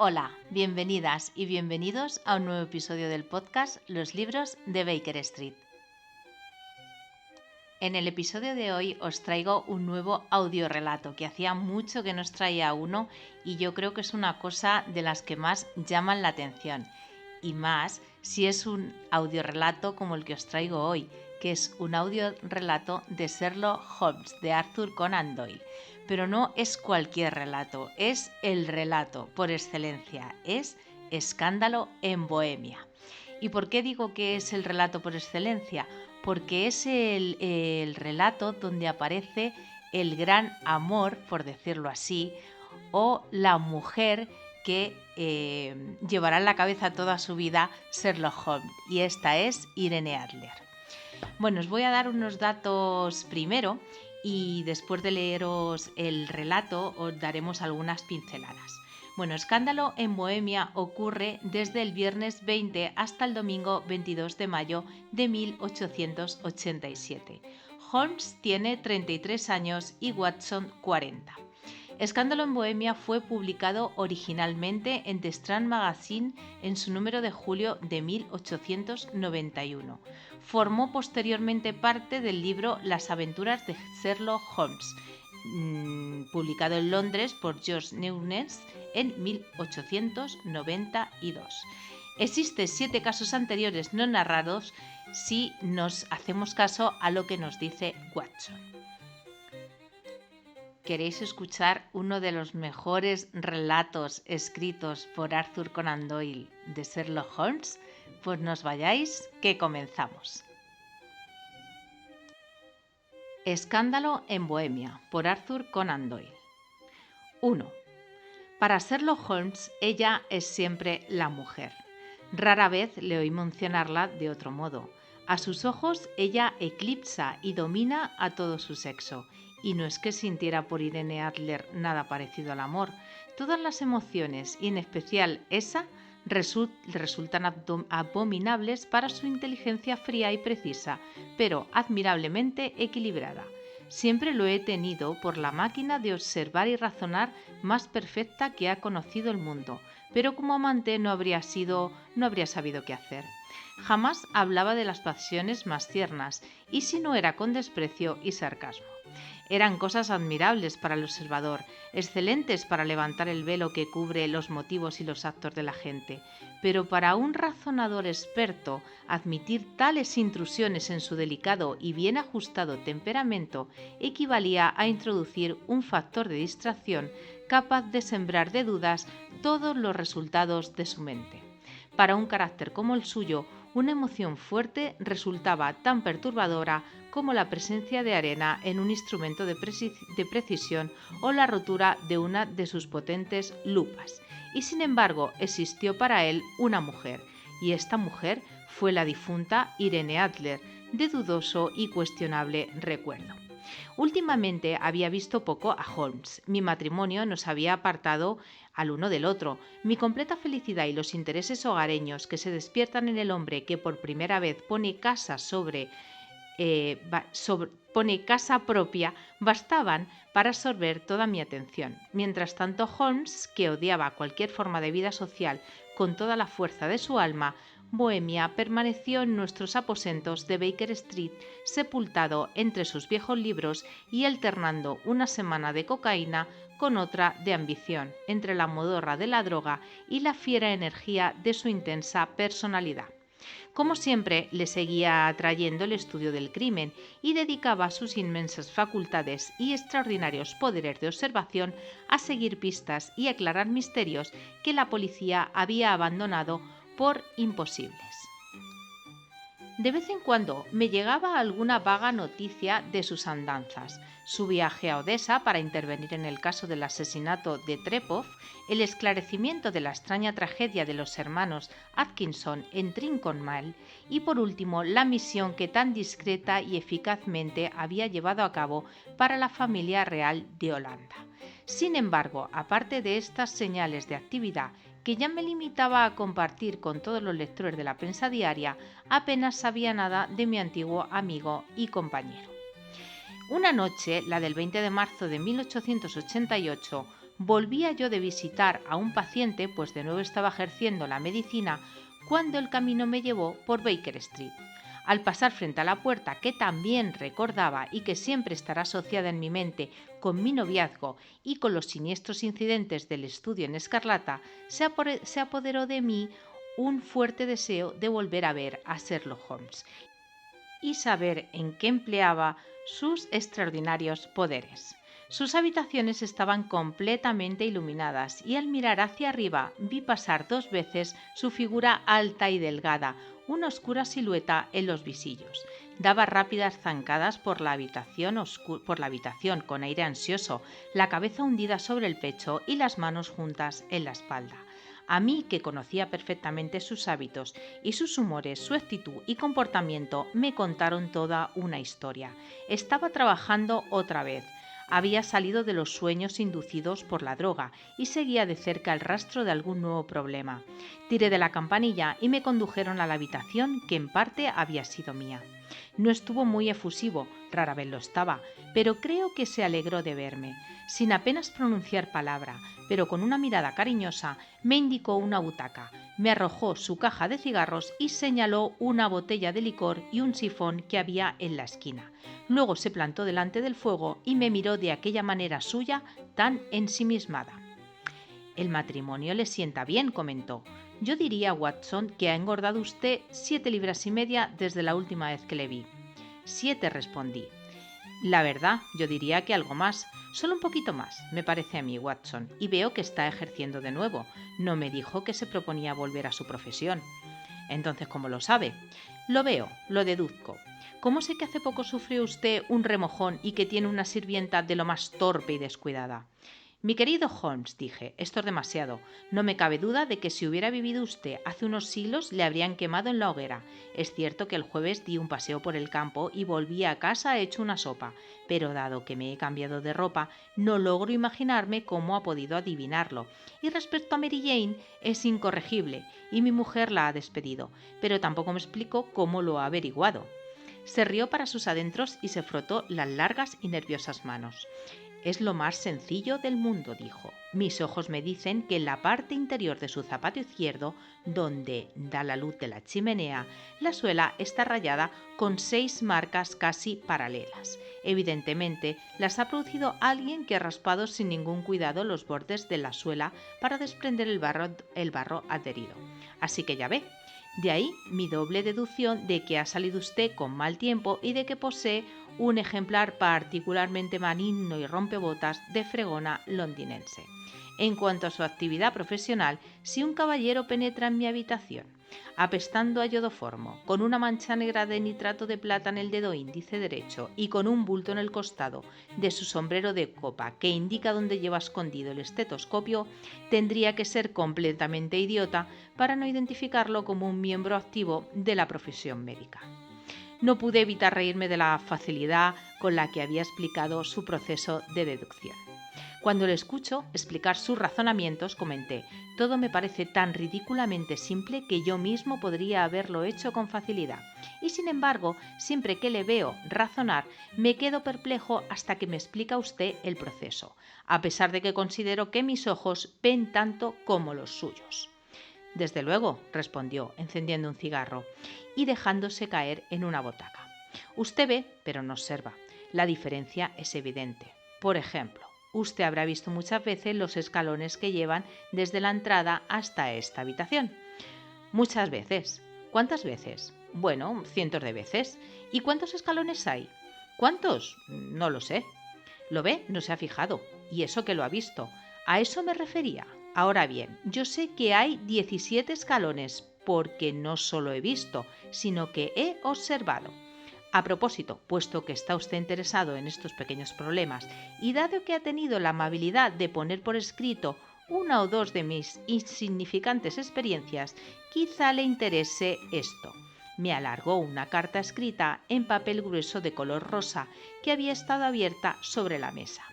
Hola, bienvenidas y bienvenidos a un nuevo episodio del podcast Los libros de Baker Street. En el episodio de hoy os traigo un nuevo audiorelato que hacía mucho que no os traía uno y yo creo que es una cosa de las que más llaman la atención. Y más si es un audiorelato como el que os traigo hoy, que es un audiorelato de Sherlock Holmes, de Arthur Conan Doyle. Pero no es cualquier relato, es el relato por excelencia, es Escándalo en Bohemia. ¿Y por qué digo que es el relato por excelencia? Porque es el relato donde aparece el gran amor, por decirlo así, o la mujer que llevará en la cabeza toda su vida Sherlock Holmes, y esta es Irene Adler. Bueno, os voy a dar unos datos primero y después de leeros el relato os daremos algunas pinceladas. Bueno, Escándalo en Bohemia ocurre desde el viernes 20 hasta el domingo 22 de mayo de 1887. Holmes tiene 33 años y Watson 40. Escándalo en Bohemia fue publicado originalmente en The Strand Magazine en su número de julio de 1891. Formó posteriormente parte del libro Las aventuras de Sherlock Holmes, publicado en Londres por George Newnes en 1892. Existen 7 casos anteriores no narrados si nos hacemos caso a lo que nos dice Watson. ¿Queréis escuchar uno de los mejores relatos escritos por Arthur Conan Doyle de Sherlock Holmes? Pues no os vayáis, que comenzamos. Escándalo en Bohemia, por Arthur Conan Doyle. 1. Para Sherlock Holmes, ella es siempre la mujer. Rara vez le oí mencionarla de otro modo. A sus ojos, ella eclipsa y domina a todo su sexo. Y no es que sintiera por Irene Adler nada parecido al amor. Todas las emociones, y en especial esa, resultan abominables para su inteligencia fría y precisa, pero admirablemente equilibrada. Siempre lo he tenido por la máquina de observar y razonar más perfecta que ha conocido el mundo, pero como amante no habría sabido qué hacer. Jamás hablaba de las pasiones más tiernas, y si no era con desprecio y sarcasmo. Eran cosas admirables para el observador, excelentes para levantar el velo que cubre los motivos y los actos de la gente, pero para un razonador experto admitir tales intrusiones en su delicado y bien ajustado temperamento equivalía a introducir un factor de distracción capaz de sembrar de dudas todos los resultados de su mente. Para un carácter como el suyo, una emoción fuerte resultaba tan perturbadora como la presencia de arena en un instrumento de precisión o la rotura de una de sus potentes lupas. Y sin embargo, existió para él una mujer, y esta mujer fue la difunta Irene Adler, de dudoso y cuestionable recuerdo. Últimamente había visto poco a Holmes. Mi matrimonio nos había apartado al uno del otro. Mi completa felicidad y los intereses hogareños que se despiertan en el hombre que por primera vez pone casa propia bastaban para absorber toda mi atención. Mientras tanto, Holmes, que odiaba cualquier forma de vida social con toda la fuerza de su alma, Bohemia permaneció en nuestros aposentos de Baker Street, sepultado entre sus viejos libros y alternando una semana de cocaína con otra de ambición, entre la modorra de la droga y la fiera energía de su intensa personalidad. Como siempre, le seguía atrayendo el estudio del crimen y dedicaba sus inmensas facultades y extraordinarios poderes de observación a seguir pistas y aclarar misterios que la policía había abandonado por imposibles. De vez en cuando me llegaba alguna vaga noticia de sus andanzas, su viaje a Odessa para intervenir en el caso del asesinato de Trepov, el esclarecimiento de la extraña tragedia de los hermanos Atkinson en Trincomalee y por último la misión que tan discreta y eficazmente había llevado a cabo para la familia real de Holanda. Sin embargo, aparte de estas señales de actividad que ya me limitaba a compartir con todos los lectores de la prensa diaria, apenas sabía nada de mi antiguo amigo y compañero. Una noche, la del 20 de marzo de 1888, Volvía yo de visitar a un paciente, pues de nuevo estaba ejerciendo la medicina, cuando el camino me llevó por Baker Street. Al pasar frente a la puerta, que también recordaba y que siempre estará asociada en mi mente con mi noviazgo y con los siniestros incidentes del estudio en escarlata, se apoderó de mí un fuerte deseo de volver a ver a Sherlock Holmes y saber en qué empleaba sus extraordinarios poderes. Sus habitaciones estaban completamente iluminadas y al mirar hacia arriba vi pasar 2 veces su figura alta y delgada, una oscura silueta en los visillos. Daba rápidas zancadas por la habitación con aire ansioso, la cabeza hundida sobre el pecho y las manos juntas en la espalda. A mí, que conocía perfectamente sus hábitos y sus humores, su actitud y comportamiento, me contaron toda una historia. Estaba trabajando otra vez. Había salido de los sueños inducidos por la droga y seguía de cerca el rastro de algún nuevo problema. Tiré de la campanilla y me condujeron a la habitación que en parte había sido mía. No estuvo muy efusivo, rara vez lo estaba, pero creo que se alegró de verme. Sin apenas pronunciar palabra, pero con una mirada cariñosa, me indicó una butaca, me arrojó su caja de cigarros y señaló una botella de licor y un sifón que había en la esquina. Luego se plantó delante del fuego y me miró de aquella manera suya tan ensimismada. «El matrimonio le sienta bien», comentó. «Yo diría, Watson, que ha engordado usted 7 libras y media desde la última vez que le vi». 7, respondí. «La verdad, yo diría que algo más. Solo un poquito más, me parece a mí, Watson, y veo que está ejerciendo de nuevo. No me dijo que se proponía volver a su profesión». «Entonces, ¿cómo lo sabe?» «Lo veo, lo deduzco. ¿Cómo sé que hace poco sufrió usted un remojón y que tiene una sirvienta de lo más torpe y descuidada?» «Mi querido Holmes», dije, «esto es demasiado. No me cabe duda de que si hubiera vivido usted hace unos siglos le habrían quemado en la hoguera. Es cierto que el jueves di un paseo por el campo y volví a casa hecho una sopa, pero dado que me he cambiado de ropa, no logro imaginarme cómo ha podido adivinarlo. Y respecto a Mary Jane, es incorregible y mi mujer la ha despedido, pero tampoco me explico cómo lo ha averiguado». Se rió para sus adentros y se frotó las largas y nerviosas manos. «Es lo más sencillo del mundo», dijo. «Mis ojos me dicen que en la parte interior de su zapato izquierdo, donde da la luz de la chimenea, la suela está rayada con 6 marcas casi paralelas. Evidentemente, las ha producido alguien que ha raspado sin ningún cuidado los bordes de la suela para desprender el barro adherido. Así que ya ve. De ahí mi doble deducción de que ha salido usted con mal tiempo y de que posee un ejemplar particularmente maligno y rompebotas de fregona londinense. En cuanto a su actividad profesional, si un caballero penetra en mi habitación, apestando a iodoformo, con una mancha negra de nitrato de plata en el dedo índice derecho y con un bulto en el costado de su sombrero de copa que indica dónde lleva escondido el estetoscopio, tendría que ser completamente idiota para no identificarlo como un miembro activo de la profesión médica». No pude evitar reírme de la facilidad con la que había explicado su proceso de deducción. Cuando le escucho explicar sus razonamientos, comenté: «Todo me parece tan ridículamente simple que yo mismo podría haberlo hecho con facilidad. Y sin embargo, siempre que le veo razonar, me quedo perplejo hasta que me explica usted el proceso, a pesar de que considero que mis ojos ven tanto como los suyos». «Desde luego», respondió, encendiendo un cigarro y dejándose caer en una butaca. «Usted ve, pero no observa. La diferencia es evidente. Por ejemplo, usted habrá visto muchas veces los escalones que llevan desde la entrada hasta esta habitación». «Muchas veces». «¿Cuántas veces?» «Bueno, cientos de veces». «¿Y cuántos escalones hay?» «¿Cuántos? No lo sé». «¿Lo ve? No se ha fijado. Y eso que lo ha visto. A eso me refería. Ahora bien, yo sé que hay 17 escalones, porque no solo he visto, sino que he observado. A propósito, puesto que está usted interesado en estos pequeños problemas y dado que ha tenido la amabilidad de poner por escrito una o dos de mis insignificantes experiencias, quizá le interese esto». Me alargó una carta escrita en papel grueso de color rosa que había estado abierta sobre la mesa.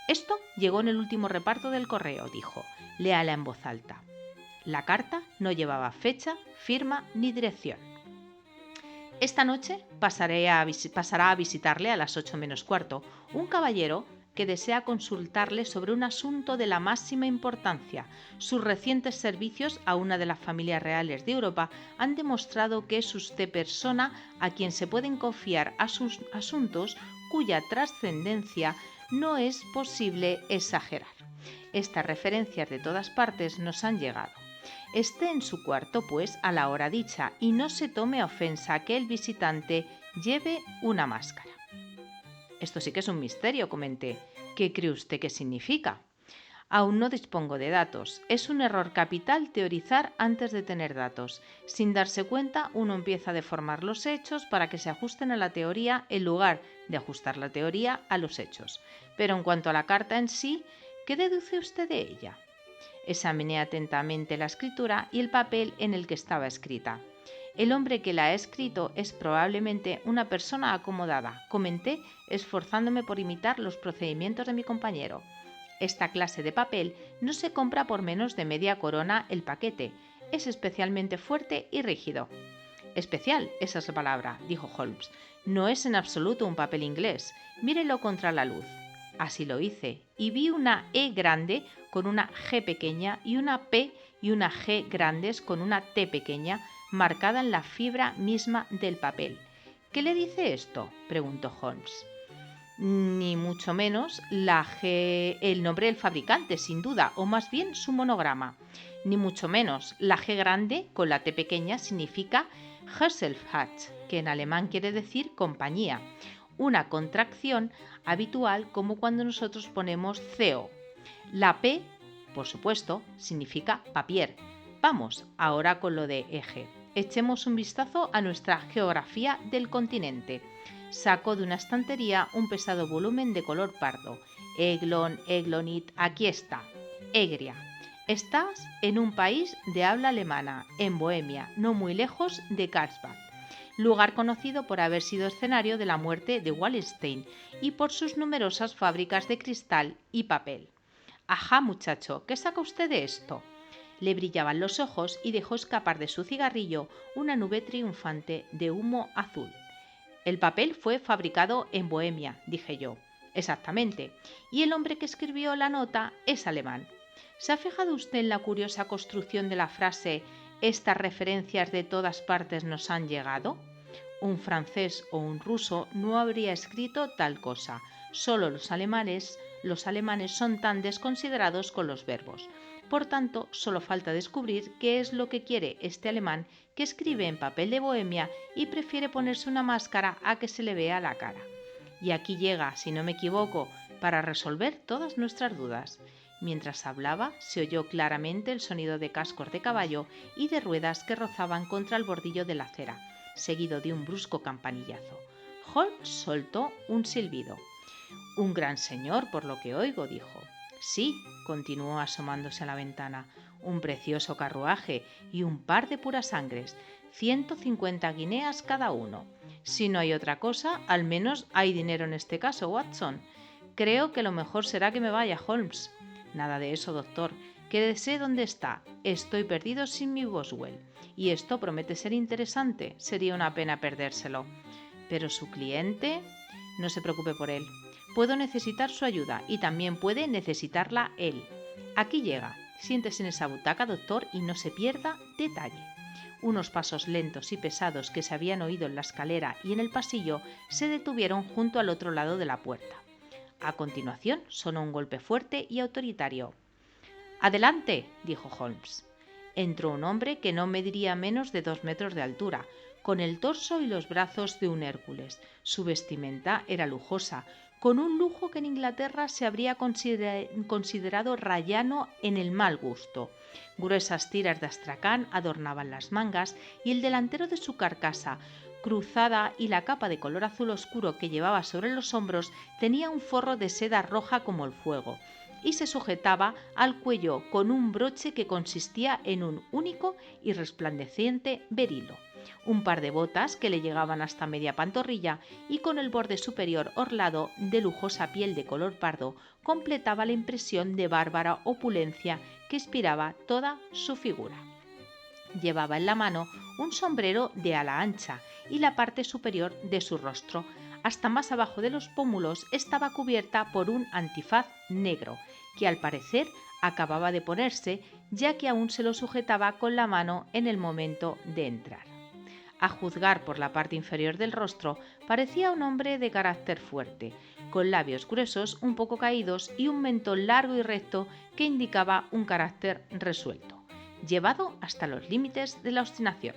«Esto llegó en el último reparto del correo», dijo. «Léala en voz alta». La carta no llevaba fecha, firma ni dirección. «Esta noche pasará a visitarle a las 8 menos cuarto un caballero que desea consultarle sobre un asunto de la máxima importancia. Sus recientes servicios a una de las familias reales de Europa han demostrado que es usted persona a quien se pueden confiar a sus asuntos cuya trascendencia no es posible exagerar. Estas referencias de todas partes nos han llegado. Esté en su cuarto, pues, a la hora dicha y no se tome a ofensa que el visitante lleve una máscara. Esto sí que es un misterio, comenté. ¿Qué cree usted que significa? Aún no dispongo de datos. Es un error capital teorizar antes de tener datos. Sin darse cuenta, uno empieza a deformar los hechos para que se ajusten a la teoría en lugar de ajustar la teoría a los hechos. Pero en cuanto a la carta en sí, ¿qué deduce usted de ella? Examiné atentamente la escritura y el papel en el que estaba escrita. El hombre que la ha escrito es probablemente una persona acomodada, comenté, esforzándome por imitar los procedimientos de mi compañero. Esta clase de papel no se compra por menos de media corona el paquete. Es especialmente fuerte y rígido. Especial, esa es la palabra, dijo Holmes. No es en absoluto un papel inglés. Mírelo contra la luz. Así lo hice, y vi una E grande con una G pequeña y una P y una G grandes con una T pequeña marcada en la fibra misma del papel. ¿Qué le dice esto?, preguntó Holmes. Ni mucho menos la G, el nombre del fabricante, sin duda, o más bien su monograma. Ni mucho menos. La G grande con la T pequeña significa Gesellschaft, que en alemán quiere decir compañía, una contracción habitual como cuando nosotros ponemos CO. La P, por supuesto, significa papier. Vamos, ahora con lo de eje. Echemos un vistazo a nuestra geografía del continente. Sacó de una estantería un pesado volumen de color pardo. Eglon, Eglonit, aquí está. Egria. Estás en un país de habla alemana, en Bohemia, no muy lejos de Karlsbad, lugar conocido por haber sido escenario de la muerte de Wallenstein y por sus numerosas fábricas de cristal y papel. Ajá, muchacho, ¿qué saca usted de esto? Le brillaban los ojos y dejó escapar de su cigarrillo una nube triunfante de humo azul. El papel fue fabricado en Bohemia, dije yo. Exactamente. Y el hombre que escribió la nota es alemán. ¿Se ha fijado usted en la curiosa construcción de la frase «estas referencias de todas partes nos han llegado»? Un francés o un ruso no habría escrito tal cosa. Solo los alemanes son tan desconsiderados con los verbos. Por tanto, solo falta descubrir qué es lo que quiere este alemán que escribe en papel de Bohemia y prefiere ponerse una máscara a que se le vea la cara. Y aquí llega, si no me equivoco, para resolver todas nuestras dudas. Mientras hablaba, se oyó claramente el sonido de cascos de caballo y de ruedas que rozaban contra el bordillo de la acera, seguido de un brusco campanillazo. Holmes soltó un silbido. «Un gran señor, por lo que oigo», dijo. «Sí», continuó asomándose a la ventana, «un precioso carruaje y un par de puras sangres, 150 guineas cada uno. Si no hay otra cosa, al menos hay dinero en este caso, Watson. Creo que lo mejor será que me vaya, Holmes». «Nada de eso, doctor. Quédese donde está. Estoy perdido sin mi Boswell. Y esto promete ser interesante. Sería una pena perdérselo». «Pero su cliente...» «No se preocupe por él. Puedo necesitar su ayuda y también puede necesitarla él. Aquí llega. Siéntese en esa butaca, doctor, y no se pierda detalle». Unos pasos lentos y pesados que se habían oído en la escalera y en el pasillo se detuvieron junto al otro lado de la puerta. A continuación sonó un golpe fuerte y autoritario. «Adelante», dijo Holmes. Entró un hombre que no mediría menos de 2 metros de altura, con el torso y los brazos de un Hércules. Su vestimenta era lujosa, con un lujo que en Inglaterra se habría considerado rayano en el mal gusto. Gruesas tiras de astracán adornaban las mangas y el delantero de su carcasa, cruzada, y la capa de color azul oscuro que llevaba sobre los hombros tenía un forro de seda roja como el fuego y se sujetaba al cuello con un broche que consistía en un único y resplandeciente berilo, un par de botas que le llegaban hasta media pantorrilla y con el borde superior orlado de lujosa piel de color pardo completaba la impresión de bárbara opulencia que inspiraba toda su figura. Llevaba en la mano un sombrero de ala ancha y la parte superior de su rostro hasta más abajo de los pómulos estaba cubierta por un antifaz negro, que al parecer acababa de ponerse, ya que aún se lo sujetaba con la mano en el momento de entrar. A juzgar por la parte inferior del rostro, parecía un hombre de carácter fuerte, con labios gruesos un poco caídos y un mentón largo y recto que indicaba un carácter resuelto, llevado hasta los límites de la obstinación.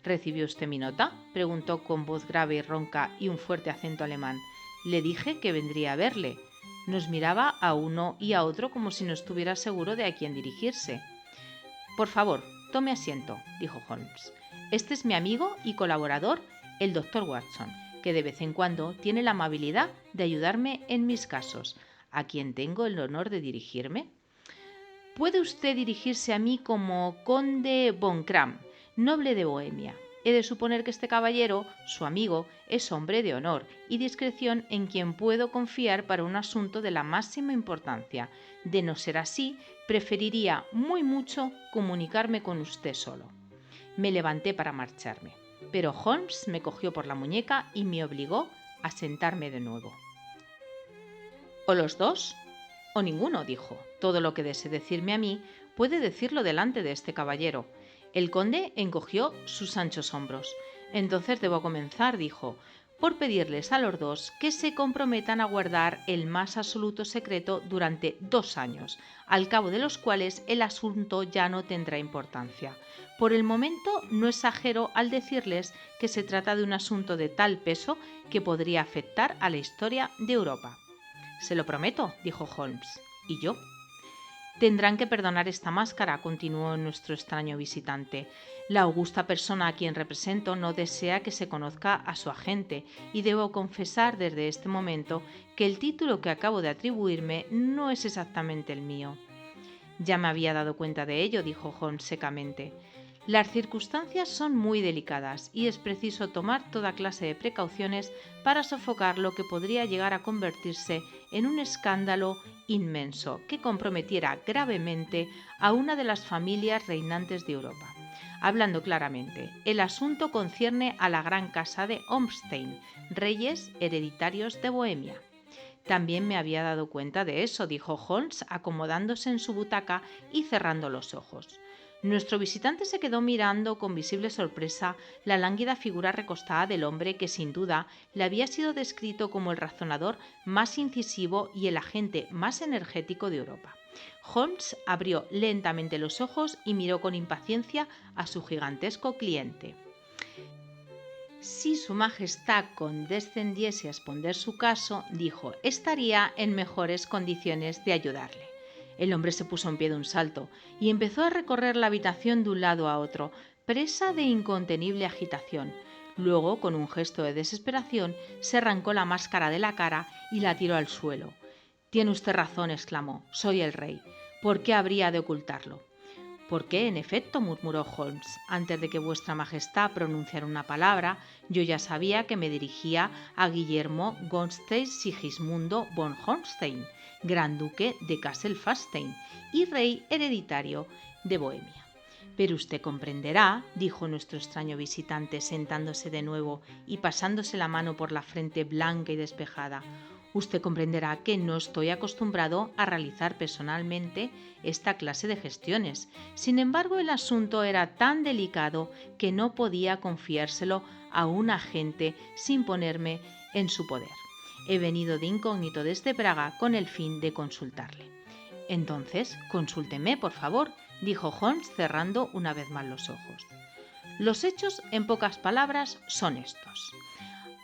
¿Recibió usted mi nota?, preguntó con voz grave y ronca y un fuerte acento alemán. Le dije que vendría a verle. Nos miraba a uno y a otro como si no estuviera seguro de a quién dirigirse. Por favor, tome asiento, dijo Holmes. Este es mi amigo y colaborador, el Dr. Watson, que de vez en cuando tiene la amabilidad de ayudarme en mis casos. ¿A quién tengo el honor de dirigirme? Puede usted dirigirse a mí como Conde von Kram, noble de Bohemia. He de suponer que este caballero, su amigo, es hombre de honor y discreción en quien puedo confiar para un asunto de la máxima importancia. De no ser así, preferiría muy mucho comunicarme con usted solo. Me levanté para marcharme, pero Holmes me cogió por la muñeca y me obligó a sentarme de nuevo. ¿O los dos? O ninguno, dijo. Todo lo que desee decirme a mí puede decirlo delante de este caballero. El conde encogió sus anchos hombros. Entonces debo comenzar, dijo, por pedirles a los dos que se comprometan a guardar el más absoluto secreto durante 2 años, al cabo de los cuales el asunto ya no tendrá importancia. Por el momento no exagero al decirles que se trata de un asunto de tal peso que podría afectar a la historia de Europa. Se lo prometo, dijo Holmes. ¿Y yo? Tendrán que perdonar esta máscara, continuó nuestro extraño visitante. La augusta persona a quien represento no desea que se conozca a su agente y debo confesar desde este momento que el título que acabo de atribuirme no es exactamente el mío. Ya me había dado cuenta de ello, dijo Holmes secamente. Las circunstancias son muy delicadas y es preciso tomar toda clase de precauciones para sofocar lo que podría llegar a convertirse en un escándalo inmenso que comprometiera gravemente a una de las familias reinantes de Europa. Hablando claramente, el asunto concierne a la gran casa de Ormstein, reyes hereditarios de Bohemia. También me había dado cuenta de eso, dijo Holmes, acomodándose en su butaca y cerrando los ojos. Nuestro visitante se quedó mirando con visible sorpresa la lánguida figura recostada del hombre que sin duda le había sido descrito como el razonador más incisivo y el agente más energético de Europa. Holmes abrió lentamente los ojos y miró con impaciencia a su gigantesco cliente. Si su majestad condescendiese a exponer su caso, dijo, estaría en mejores condiciones de ayudarle. El hombre se puso en pie de un salto y empezó a recorrer la habitación de un lado a otro, presa de incontenible agitación. Luego, con un gesto de desesperación, se arrancó la máscara de la cara y la tiró al suelo. «Tiene usted razón», exclamó, «soy el rey. ¿Por qué habría de ocultarlo?» «¿Por qué, en efecto?», murmuró Holmes. «Antes de que vuestra majestad pronunciara una palabra, yo ya sabía que me dirigía a Guillermo Gonstein-Sigismundo von Holstein, gran duque de Kassel-Falstein y rey hereditario de Bohemia. Pero usted comprenderá», dijo nuestro extraño visitante, sentándose de nuevo y pasándose la mano por la frente blanca y despejada, «usted comprenderá que no estoy acostumbrado a realizar personalmente esta clase de gestiones. Sin embargo, el asunto era tan delicado que no podía confiárselo a un agente sin ponerme en su poder. He venido de incógnito desde Praga con el fin de consultarle». «Entonces, consúlteme, por favor», dijo Holmes cerrando una vez más los ojos. Los hechos, en pocas palabras, son estos.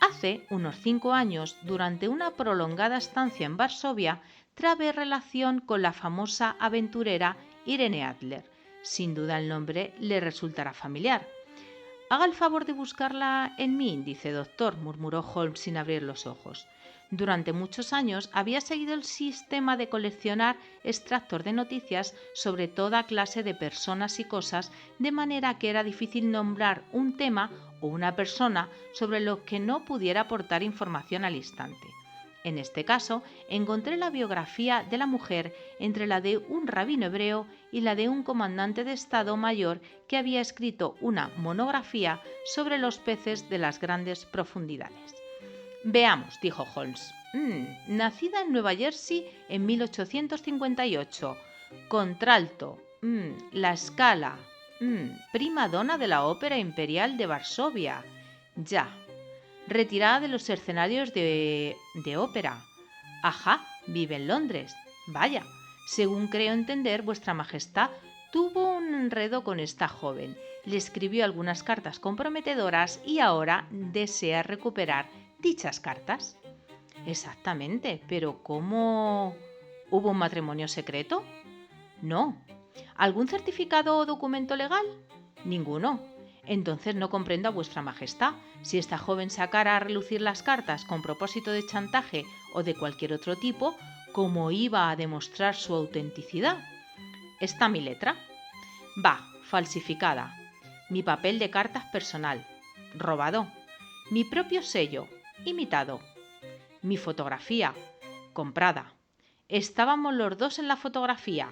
Hace unos 5 años, durante una prolongada estancia en Varsovia, trabé relación con la famosa aventurera Irene Adler. Sin duda el nombre le resultará familiar. «Haga el favor de buscarla en mi índice, doctor», murmuró Holmes sin abrir los ojos. Durante muchos años había seguido el sistema de coleccionar extractos de noticias sobre toda clase de personas y cosas, de manera que era difícil nombrar un tema o una persona sobre los que no pudiera aportar información al instante. En este caso, encontré la biografía de la mujer entre la de un rabino hebreo y la de un comandante de Estado Mayor que había escrito una monografía sobre los peces de las grandes profundidades. Veamos, dijo Holmes. Nacida en Nueva Jersey en 1858. Contralto. La Scala. Prima donna de la Ópera Imperial de Varsovia. Ya. Retirada de los escenarios de ópera. Ajá, vive en Londres. Vaya, según creo entender, vuestra majestad tuvo un enredo con esta joven, le escribió algunas cartas comprometedoras y ahora desea recuperar dichas cartas. Exactamente, pero ¿cómo? ¿Hubo un matrimonio secreto? No. ¿Algún certificado o documento legal? Ninguno. Entonces no comprendo a vuestra majestad si esta joven sacara a relucir las cartas con propósito de chantaje o de cualquier otro tipo, ¿cómo iba a demostrar su autenticidad? ¿Está mi letra? Va, falsificada. Mi papel de cartas personal. Robado. Mi propio sello. Imitado. Mi fotografía. Comprada. Estábamos los dos en la fotografía.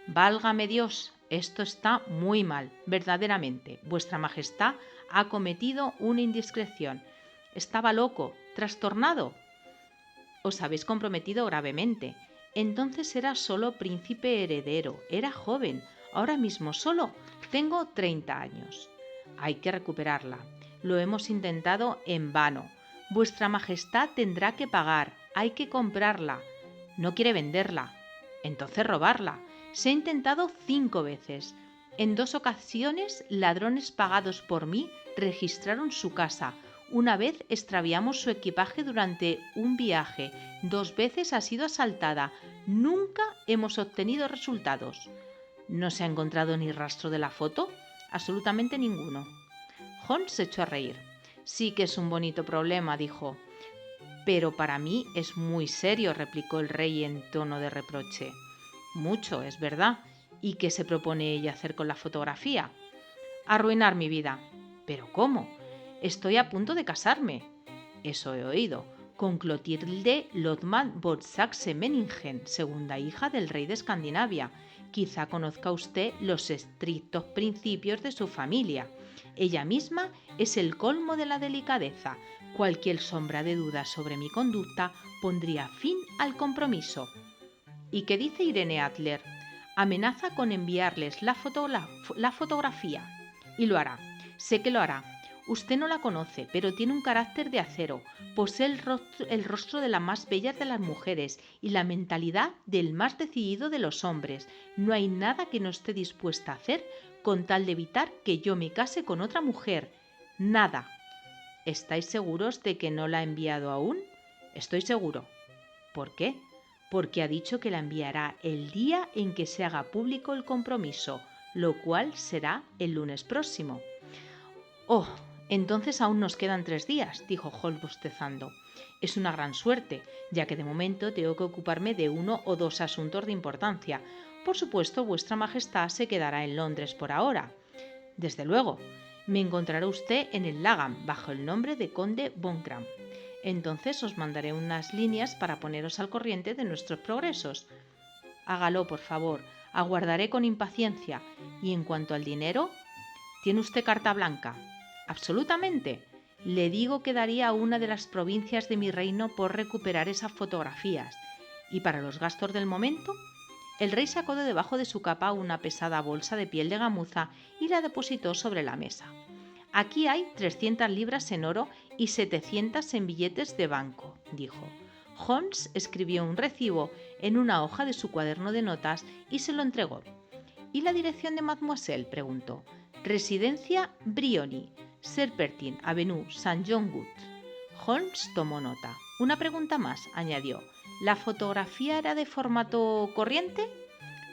Válgame Dios, esto está muy mal, verdaderamente. Vuestra Majestad ha cometido una indiscreción. Estaba loco, trastornado. Os habéis comprometido gravemente. Entonces era solo príncipe heredero, era joven. Ahora mismo solo tengo 30 años. Hay que recuperarla. Lo hemos intentado en vano. Vuestra Majestad tendrá que pagar. Hay que comprarla. No quiere venderla. Entonces robarla. Se ha intentado 5 veces. En 2 ocasiones, ladrones pagados por mí registraron su casa. Una vez extraviamos su equipaje durante un viaje. 2 veces ha sido asaltada. Nunca hemos obtenido resultados. ¿No se ha encontrado ni rastro de la foto? Absolutamente ninguno. Holmes se echó a reír. Sí que es un bonito problema, dijo. Pero para mí es muy serio, replicó el rey en tono de reproche. Mucho, es verdad. ¿Y qué se propone ella hacer con la fotografía? Arruinar mi vida. ¿Pero cómo? Estoy a punto de casarme. Eso he oído. Con Clotilde Lodman von Saxe-Meiningen, segunda hija del rey de Escandinavia. Quizá conozca usted los estrictos principios de su familia. Ella misma es el colmo de la delicadeza. Cualquier sombra de duda sobre mi conducta pondría fin al compromiso. ¿Y qué dice Irene Adler? Amenaza con enviarles la fotografía. Y lo hará. Sé que lo hará. Usted no la conoce, pero tiene un carácter de acero. Posee el rostro de la más bella de las mujeres y la mentalidad del más decidido de los hombres. No hay nada que no esté dispuesta a hacer con tal de evitar que yo me case con otra mujer. Nada. ¿Estáis seguros de que no la ha enviado aún? Estoy seguro. ¿Por qué? Porque ha dicho que la enviará el día en que se haga público el compromiso, lo cual será el lunes próximo. Oh, entonces aún nos quedan 3 días, dijo Holmes bostezando. Es una gran suerte, ya que de momento tengo que ocuparme de 1 o 2 asuntos de importancia. Por supuesto, vuestra majestad se quedará en Londres por ahora. Desde luego, me encontrará usted en el Langham, bajo el nombre de conde von Gram. Entonces os mandaré unas líneas para poneros al corriente de nuestros progresos. Hágalo, por favor. Aguardaré con impaciencia. Y en cuanto al dinero, ¿tiene usted carta blanca? Absolutamente. Le digo que daría una de las provincias de mi reino por recuperar esas fotografías. ¿Y para los gastos del momento? El rey sacó de debajo de su capa una pesada bolsa de piel de gamuza y la depositó sobre la mesa. Aquí hay 300 libras en oro y 700 en billetes de banco, dijo. Holmes escribió un recibo en una hoja de su cuaderno de notas y se lo entregó. ¿Y la dirección de Mademoiselle?, preguntó. Residencia Briony, Serpentine Avenue, St. John Wood. Holmes tomó nota. Una pregunta más, añadió. ¿La fotografía era de formato corriente?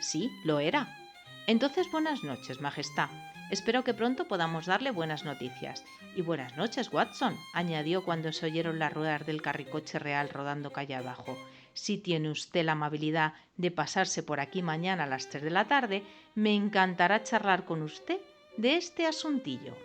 Sí, lo era. Entonces, buenas noches, Majestad. Espero que pronto podamos darle buenas noticias. Y buenas noches, Watson, añadió cuando se oyeron las ruedas del carricoche real rodando calle abajo. Si tiene usted la amabilidad de pasarse por aquí mañana a las 3 de la tarde, me encantará charlar con usted de este asuntillo.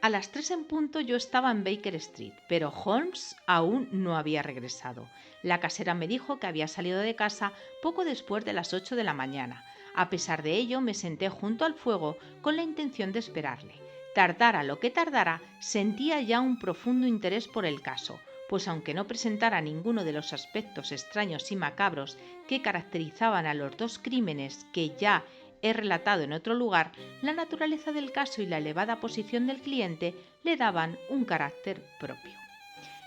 A las 3 en punto yo estaba en Baker Street, pero Holmes aún no había regresado. La casera me dijo que había salido de casa poco después de las 8 de la mañana. A pesar de ello, me senté junto al fuego con la intención de esperarle. Tardara lo que tardara, sentía ya un profundo interés por el caso, pues aunque no presentara ninguno de los aspectos extraños y macabros que caracterizaban a los dos crímenes que ya he relatado en otro lugar, la naturaleza del caso y la elevada posición del cliente le daban un carácter propio.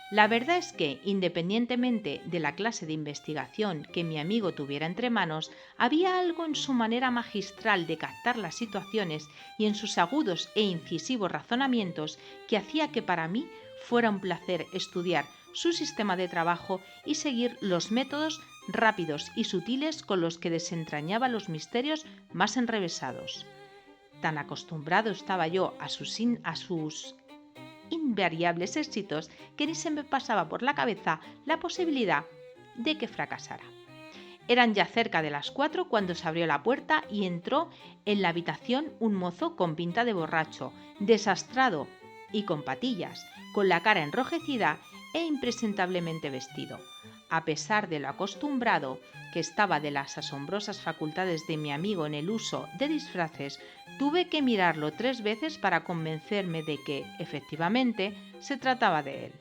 La verdad es que, independientemente de la clase de investigación que mi amigo tuviera entre manos, había algo en su manera magistral de captar las situaciones y en sus agudos e incisivos razonamientos que hacía que para mí fuera un placer estudiar su sistema de trabajo y seguir los métodos rápidos y sutiles con los que desentrañaba los misterios más enrevesados. Tan acostumbrado estaba yo a sus invariables éxitos que ni se me pasaba por la cabeza la posibilidad de que fracasara. Eran ya cerca de las 4 cuando se abrió la puerta y entró en la habitación un mozo con pinta de borracho, desastrado y con patillas, con la cara enrojecida e impresentablemente vestido. A pesar de lo acostumbrado que estaba de las asombrosas facultades de mi amigo en el uso de disfraces, tuve que mirarlo 3 veces para convencerme de que, efectivamente, se trataba de él.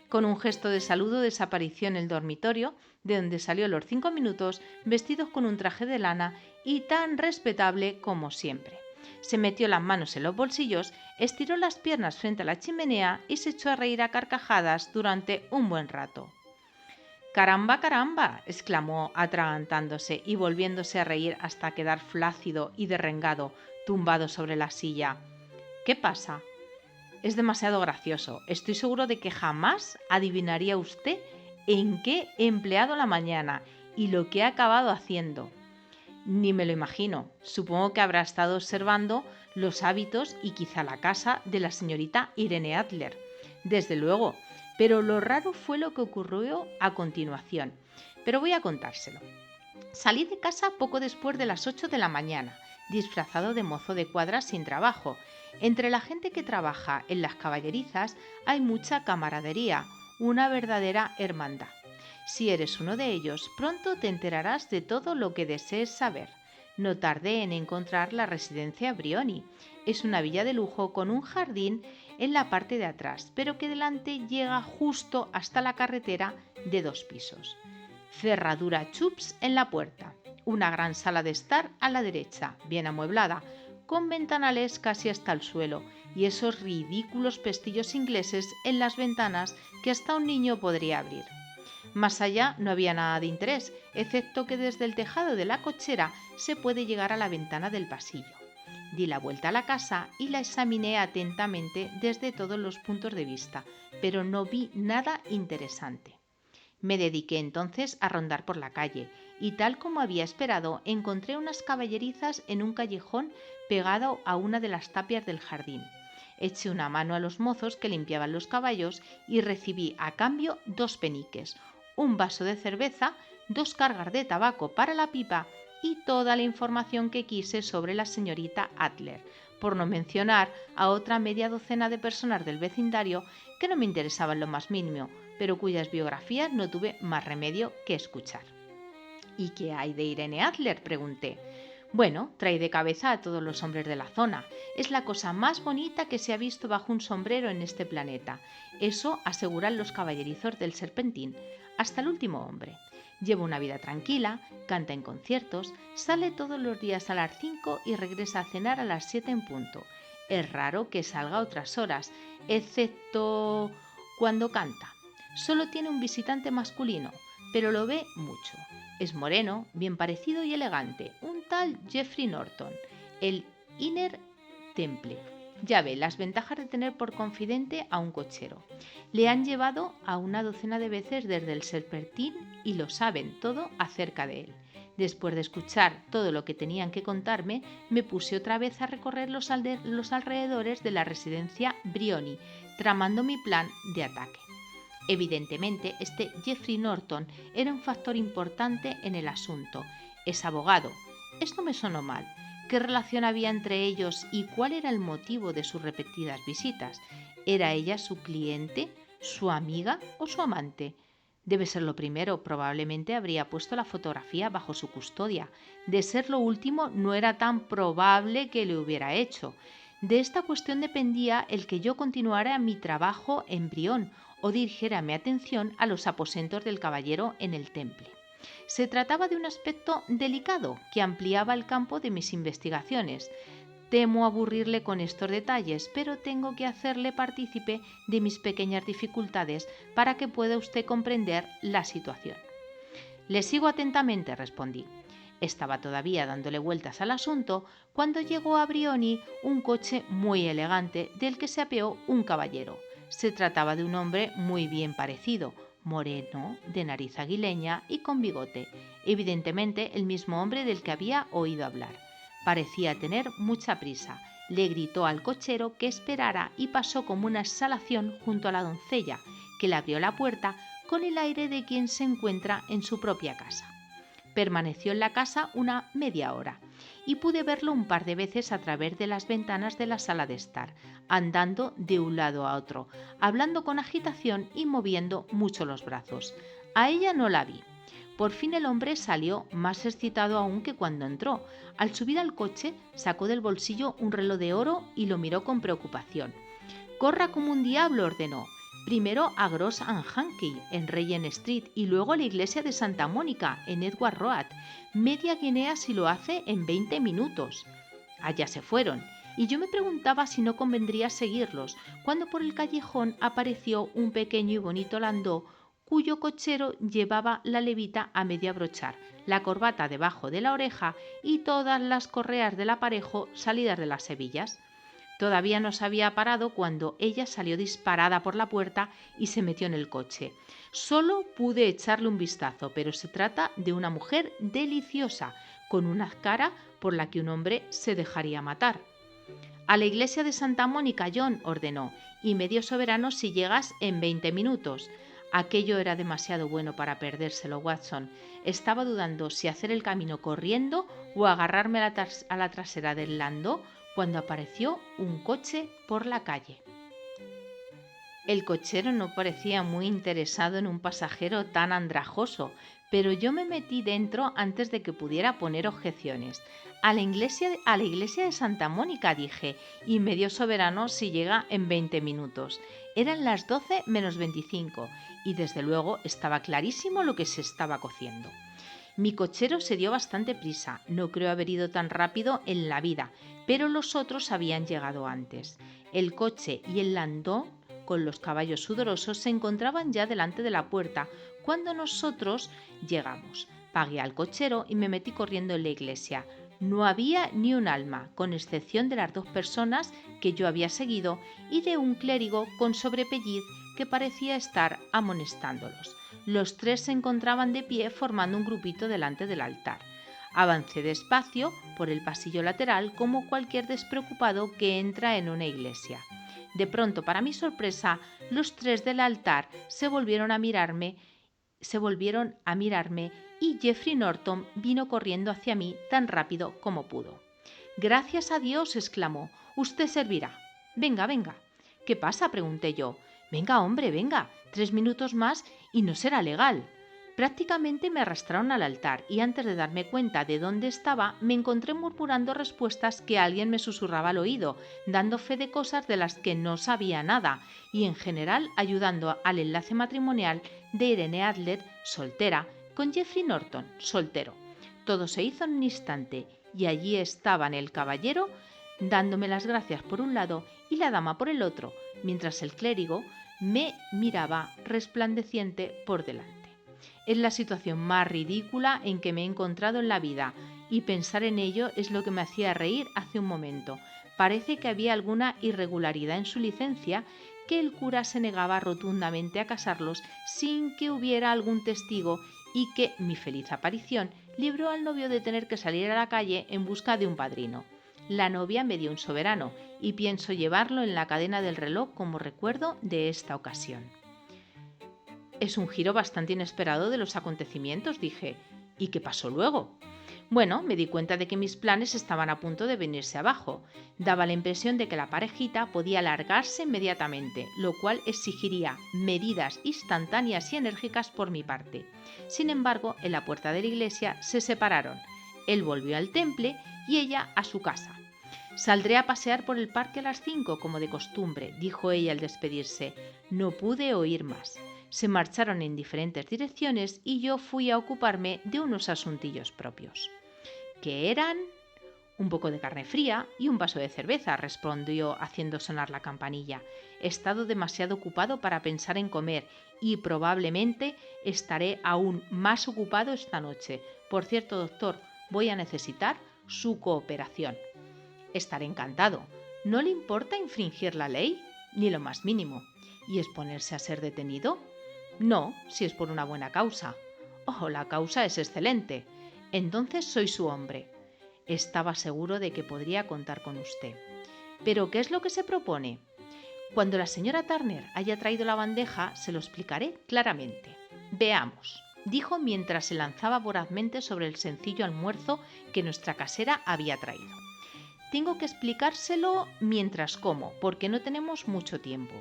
Con un gesto de saludo desapareció en el dormitorio, de donde salió a los 5 minutos vestido con un traje de lana y tan respetable como siempre. Se metió las manos en los bolsillos, estiró las piernas frente a la chimenea y se echó a reír a carcajadas durante un buen rato. «¡Caramba, caramba!», exclamó atragantándose y volviéndose a reír hasta quedar flácido y derrengado, tumbado sobre la silla. «¿Qué pasa?». «Es demasiado gracioso. Estoy seguro de que jamás adivinaría usted en qué he empleado la mañana y lo que he acabado haciendo». «Ni me lo imagino. Supongo que habrá estado observando los hábitos y quizá la casa de la señorita Irene Adler». «Desde luego, pero lo raro fue lo que ocurrió a continuación. Pero voy a contárselo. Salí de casa poco después de las 8 de la mañana, disfrazado de mozo de cuadra sin trabajo. Entre la gente que trabaja en las caballerizas hay mucha camaradería, una verdadera hermandad. Si eres uno de ellos, pronto te enterarás de todo lo que desees saber. No tardé en encontrar la residencia Brioni. Es una villa de lujo con un jardín en la parte de atrás, pero que delante llega justo hasta la carretera de 2 pisos. Cerradura chups en la puerta. Una gran sala de estar a la derecha, bien amueblada, con ventanales casi hasta el suelo y esos ridículos pestillos ingleses en las ventanas que hasta un niño podría abrir. Más allá no había nada de interés, excepto que desde el tejado de la cochera se puede llegar a la ventana del pasillo. Di la vuelta a la casa y la examiné atentamente desde todos los puntos de vista, pero no vi nada interesante. Me dediqué entonces a rondar por la calle y, tal como había esperado, encontré unas caballerizas en un callejón pegado a una de las tapias del jardín. Eché una mano a los mozos que limpiaban los caballos y recibí a cambio 2 peniques, un vaso de cerveza, 2 cargas de tabaco para la pipa y toda la información que quise sobre la señorita Adler, por no mencionar a otra media docena de personas del vecindario que no me interesaban lo más mínimo, pero cuyas biografías no tuve más remedio que escuchar. «¿Y qué hay de Irene Adler?», pregunté. «Bueno, trae de cabeza a todos los hombres de la zona. Es la cosa más bonita que se ha visto bajo un sombrero en este planeta. Eso aseguran los caballerizos del Serpentín, hasta el último hombre. Lleva una vida tranquila, canta en conciertos, sale todos los días a las 5 y regresa a cenar a las 7 en punto. Es raro que salga a otras horas, excepto cuando canta. Solo tiene un visitante masculino, pero lo ve mucho. Es moreno, bien parecido y elegante, un tal Geoffrey Norton, el Inner Temple. Ya ve las ventajas de tener por confidente a un cochero. Le han llevado a una docena de veces desde el Serpentín y lo saben todo acerca de él. Después de escuchar todo lo que tenían que contarme, me puse otra vez a recorrer los alrededores de la residencia Brioni, tramando mi plan de ataque. Evidentemente, este Geoffrey Norton era un factor importante en el asunto. Es abogado. Esto me sonó mal. ¿Qué relación había entre ellos y cuál era el motivo de sus repetidas visitas? ¿Era ella su cliente, su amiga o su amante? Debe ser lo primero, probablemente habría puesto la fotografía bajo su custodia. De ser lo último, no era tan probable que lo hubiera hecho. De esta cuestión dependía el que yo continuara mi trabajo en Brión o dirigiera mi atención a los aposentos del caballero en el temple. Se trataba de un aspecto delicado que ampliaba el campo de mis investigaciones. Temo aburrirle con estos detalles, pero tengo que hacerle partícipe de mis pequeñas dificultades para que pueda usted comprender la situación. Le sigo atentamente, respondí. Estaba todavía dándole vueltas al asunto cuando llegó a Brioni un coche muy elegante del que se apeó un caballero. Se trataba de un hombre muy bien parecido, moreno, de nariz aguileña y con bigote, evidentemente el mismo hombre del que había oído hablar. Parecía tener mucha prisa. Le gritó al cochero que esperara y pasó como una exhalación junto a la doncella, que le abrió la puerta con el aire de quien se encuentra en su propia casa. Permaneció en la casa una media hora y pude verlo un par de veces a través de las ventanas de la sala de estar, andando de un lado a otro, hablando con agitación y moviendo mucho los brazos. A ella no la vi. Por fin el hombre salió más excitado aún que cuando entró. Al subir al coche sacó del bolsillo un reloj de oro y lo miró con preocupación. «Corra como un diablo», ordenó. «Primero a Gross and Hankey, en Regent Street, y luego a la iglesia de Santa Mónica, en Edward Road. Media guinea si lo hace en 20 minutos». Allá se fueron, y yo me preguntaba si no convendría seguirlos, cuando por el callejón apareció un pequeño y bonito landó cuyo cochero llevaba la levita a medio abrochar, la corbata debajo de la oreja y todas las correas del aparejo salidas de las hebillas. Todavía no se había parado cuando ella salió disparada por la puerta y se metió en el coche. Solo pude echarle un vistazo, pero se trata de una mujer deliciosa, con una cara por la que un hombre se dejaría matar. «A la iglesia de Santa Mónica, John», ordenó, «y medio soberano si llegas en 20 minutos». Aquello era demasiado bueno para perdérselo, Watson. Estaba dudando si hacer el camino corriendo o agarrarme a la trasera del landó cuando apareció un coche por la calle. El cochero no parecía muy interesado en un pasajero tan andrajoso, pero yo me metí dentro antes de que pudiera poner objeciones. «A la iglesia de Santa Mónica», dije, «y medio soberano si llega en 20 minutos». Eran las 12 menos 25 y desde luego estaba clarísimo lo que se estaba cociendo. Mi cochero se dio bastante prisa, no creo haber ido tan rápido en la vida, pero los otros habían llegado antes. El coche y el landó, con los caballos sudorosos, se encontraban ya delante de la puerta cuando nosotros llegamos. Pagué al cochero y me metí corriendo en la iglesia. No había ni un alma, con excepción de las 2 personas que yo había seguido y de un clérigo con sobrepelliz que parecía estar amonestándolos. Los 3 se encontraban de pie formando un grupito delante del altar. Avancé despacio por el pasillo lateral como cualquier despreocupado que entra en una iglesia. De pronto, para mi sorpresa, los 3 del altar se volvieron a mirarme y Geoffrey Norton vino corriendo hacia mí tan rápido como pudo. «Gracias a Dios», exclamó, «usted servirá. Venga, venga». «¿Qué pasa?», pregunté yo. «Venga, hombre, venga. 3 minutos más y no será legal». Prácticamente me arrastraron al altar y antes de darme cuenta de dónde estaba, me encontré murmurando respuestas que alguien me susurraba al oído, dando fe de cosas de las que no sabía nada y en general ayudando al enlace matrimonial de Irene Adler, soltera, con Geoffrey Norton, soltero. Todo se hizo en un instante y allí estaban el caballero dándome las gracias por un lado y la dama por el otro, mientras el clérigo me miraba resplandeciente por delante. Es la situación más ridícula en que me he encontrado en la vida y pensar en ello es lo que me hacía reír hace un momento. Parece que había alguna irregularidad en su licencia, que el cura se negaba rotundamente a casarlos sin que hubiera algún testigo y que mi feliz aparición libró al novio de tener que salir a la calle en busca de un padrino. La novia me dio un soberano y pienso llevarlo en la cadena del reloj como recuerdo de esta ocasión. «Es un giro bastante inesperado de los acontecimientos», dije. «¿Y qué pasó luego?» Bueno, me di cuenta de que mis planes estaban a punto de venirse abajo. Daba la impresión de que la parejita podía largarse inmediatamente, lo cual exigiría medidas instantáneas y enérgicas por mi parte. Sin embargo, en la puerta de la iglesia se separaron. Él volvió al temple y ella a su casa. Saldré a pasear por el parque a las 5, como de costumbre, dijo ella al despedirse. No pude oír más. Se marcharon en diferentes direcciones y yo fui a ocuparme de unos asuntillos propios. ¿Qué eran? Un poco de carne fría y un vaso de cerveza, respondió haciendo sonar la campanilla. He estado demasiado ocupado para pensar en comer y probablemente estaré aún más ocupado esta noche. Por cierto, doctor, voy a necesitar su cooperación. Estaré encantado. ¿No le importa infringir la ley? Ni lo más mínimo. ¿Y exponerse a ser detenido? No, si es por una buena causa. Oh, la causa es excelente. Entonces soy su hombre. Estaba seguro de que podría contar con usted. ¿Pero qué es lo que se propone? Cuando la señora Turner haya traído la bandeja, se lo explicaré claramente. Veamos, dijo mientras se lanzaba vorazmente sobre el sencillo almuerzo que nuestra casera había traído. Tengo que explicárselo mientras como, porque no tenemos mucho tiempo.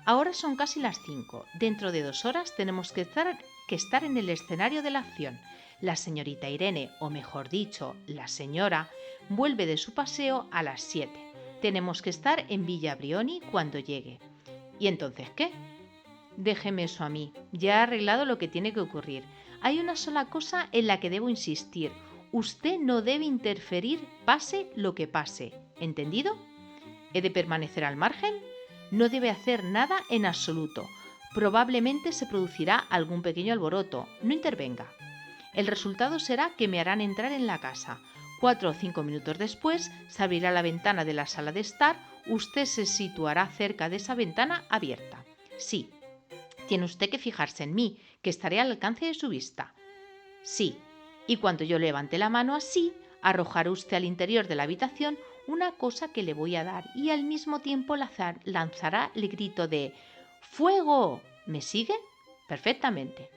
Ahora son casi las 5. Dentro de 2 horas tenemos que estar en el escenario de la acción. La señorita Irene, o mejor dicho, la señora, vuelve de su paseo a las 7. Tenemos que estar en Villa Brioni cuando llegue. ¿Y entonces qué? Déjeme eso a mí. Ya he arreglado lo que tiene que ocurrir. Hay una sola cosa en la que debo insistir. Usted no debe interferir, pase lo que pase. ¿Entendido? ¿He de permanecer al margen? No debe hacer nada en absoluto. Probablemente se producirá algún pequeño alboroto. No intervenga. El resultado será que me harán entrar en la casa. 4 o 5 minutos después se abrirá la ventana de la sala de estar. Usted se situará cerca de esa ventana abierta. Sí. Tiene usted que fijarse en mí, que estaré al alcance de su vista. Sí. Y cuando yo levante la mano así, arrojará usted al interior de la habitación una cosa que le voy a dar y al mismo tiempo lanzará el grito de ¡Fuego! ¿Me sigue? Perfectamente.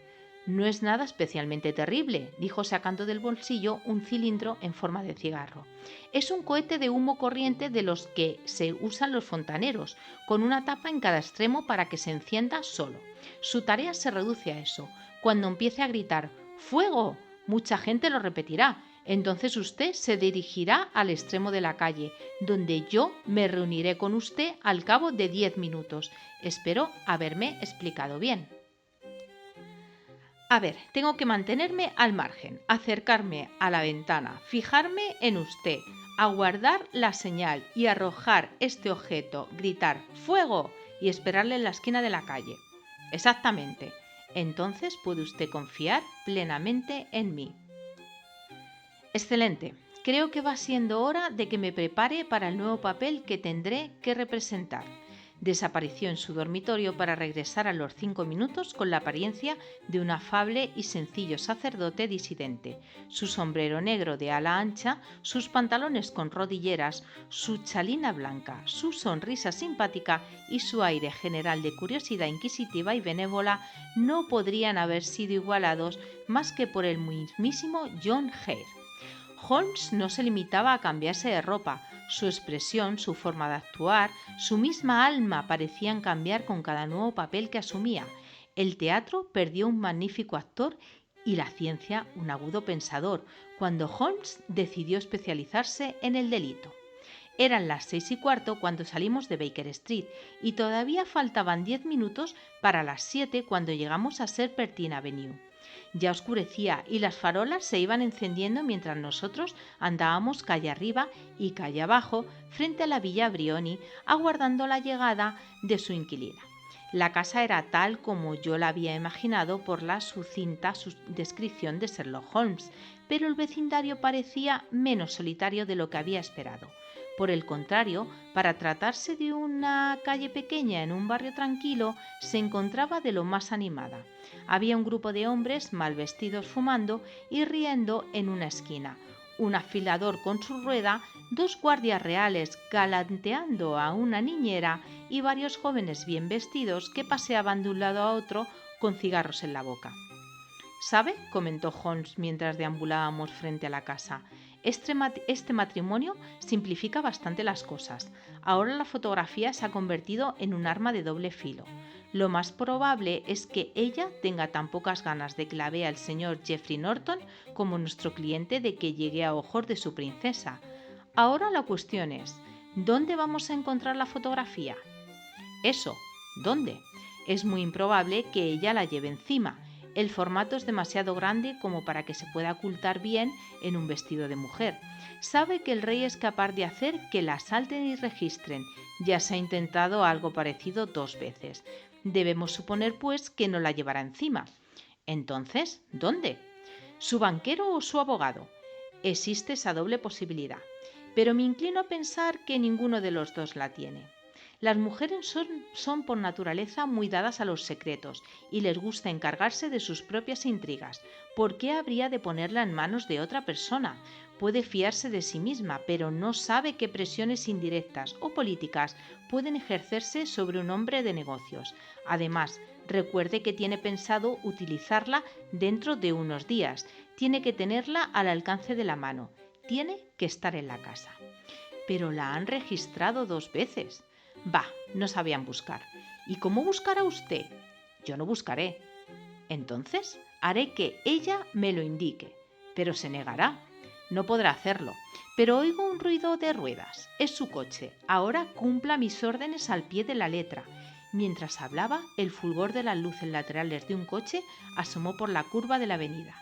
No es nada especialmente terrible, dijo sacando del bolsillo un cilindro en forma de cigarro. Es un cohete de humo corriente de los que se usan los fontaneros, con una tapa en cada extremo para que se encienda solo. Su tarea se reduce a eso. Cuando empiece a gritar ¡Fuego!, mucha gente lo repetirá. Entonces usted se dirigirá al extremo de la calle, donde yo me reuniré con usted al cabo de 10 minutos. Espero haberme explicado bien. A ver, tengo que mantenerme al margen, acercarme a la ventana, fijarme en usted, aguardar la señal y arrojar este objeto, gritar ¡Fuego! Y esperarle en la esquina de la calle. Exactamente. Entonces puede usted confiar plenamente en mí. Excelente. Creo que va siendo hora de que me prepare para el nuevo papel que tendré que representar. Desapareció en su dormitorio para regresar a los 5 minutos con la apariencia de un afable y sencillo sacerdote disidente. Su sombrero negro de ala ancha, sus pantalones con rodilleras, su chalina blanca, su sonrisa simpática y su aire general de curiosidad inquisitiva y benévola no podrían haber sido igualados más que por el mismísimo John Hare. Holmes no se limitaba a cambiarse de ropa. Su expresión, su forma de actuar, su misma alma parecían cambiar con cada nuevo papel que asumía. El teatro perdió un magnífico actor y la ciencia un agudo pensador, cuando Holmes decidió especializarse en el delito. Eran las 6:15 cuando salimos de Baker Street y todavía faltaban 10 minutos para las 7 cuando llegamos a Serpentine Avenue. Ya oscurecía y las farolas se iban encendiendo mientras nosotros andábamos calle arriba y calle abajo frente a la Villa Brioni, aguardando la llegada de su inquilina. La casa era tal como yo la había imaginado por la sucinta descripción de Sherlock Holmes, pero el vecindario parecía menos solitario de lo que había esperado. Por el contrario, para tratarse de una calle pequeña en un barrio tranquilo, se encontraba de lo más animada. Había un grupo de hombres mal vestidos fumando y riendo en una esquina, un afilador con su rueda, 2 guardias reales galanteando a una niñera y varios jóvenes bien vestidos que paseaban de un lado a otro con cigarros en la boca. ¿Sabe?, comentó Holmes mientras deambulábamos frente a la casa. Este matrimonio simplifica bastante las cosas. Ahora la fotografía se ha convertido en un arma de doble filo. Lo más probable es que ella tenga tan pocas ganas de que la vea el señor Geoffrey Norton como nuestro cliente de que llegue a ojos de su princesa. Ahora la cuestión es, ¿dónde vamos a encontrar la fotografía? Eso, ¿dónde? Es muy improbable que ella la lleve encima. El formato es demasiado grande como para que se pueda ocultar bien en un vestido de mujer. Sabe que el rey es capaz de hacer que la asalten y registren. Ya se ha intentado algo parecido 2 veces. Debemos suponer, pues, que no la llevará encima. Entonces, ¿dónde? ¿Su banquero o su abogado? Existe esa doble posibilidad, pero me inclino a pensar que ninguno de los dos la tiene. Las mujeres son por naturaleza muy dadas a los secretos y les gusta encargarse de sus propias intrigas. ¿Por qué habría de ponerla en manos de otra persona? Puede fiarse de sí misma, pero no sabe qué presiones indirectas o políticas pueden ejercerse sobre un hombre de negocios. Además, recuerde que tiene pensado utilizarla dentro de unos días. Tiene que tenerla al alcance de la mano. Tiene que estar en la casa. Pero la han registrado 2 veces. Bah, no sabían buscar. ¿Y cómo buscará usted? Yo no buscaré. Entonces haré que ella me lo indique. Pero se negará. No podrá hacerlo. Pero oigo un ruido de ruedas. Es su coche. Ahora cumpla mis órdenes al pie de la letra. Mientras hablaba, el fulgor de las luces laterales de un coche asomó por la curva de la avenida.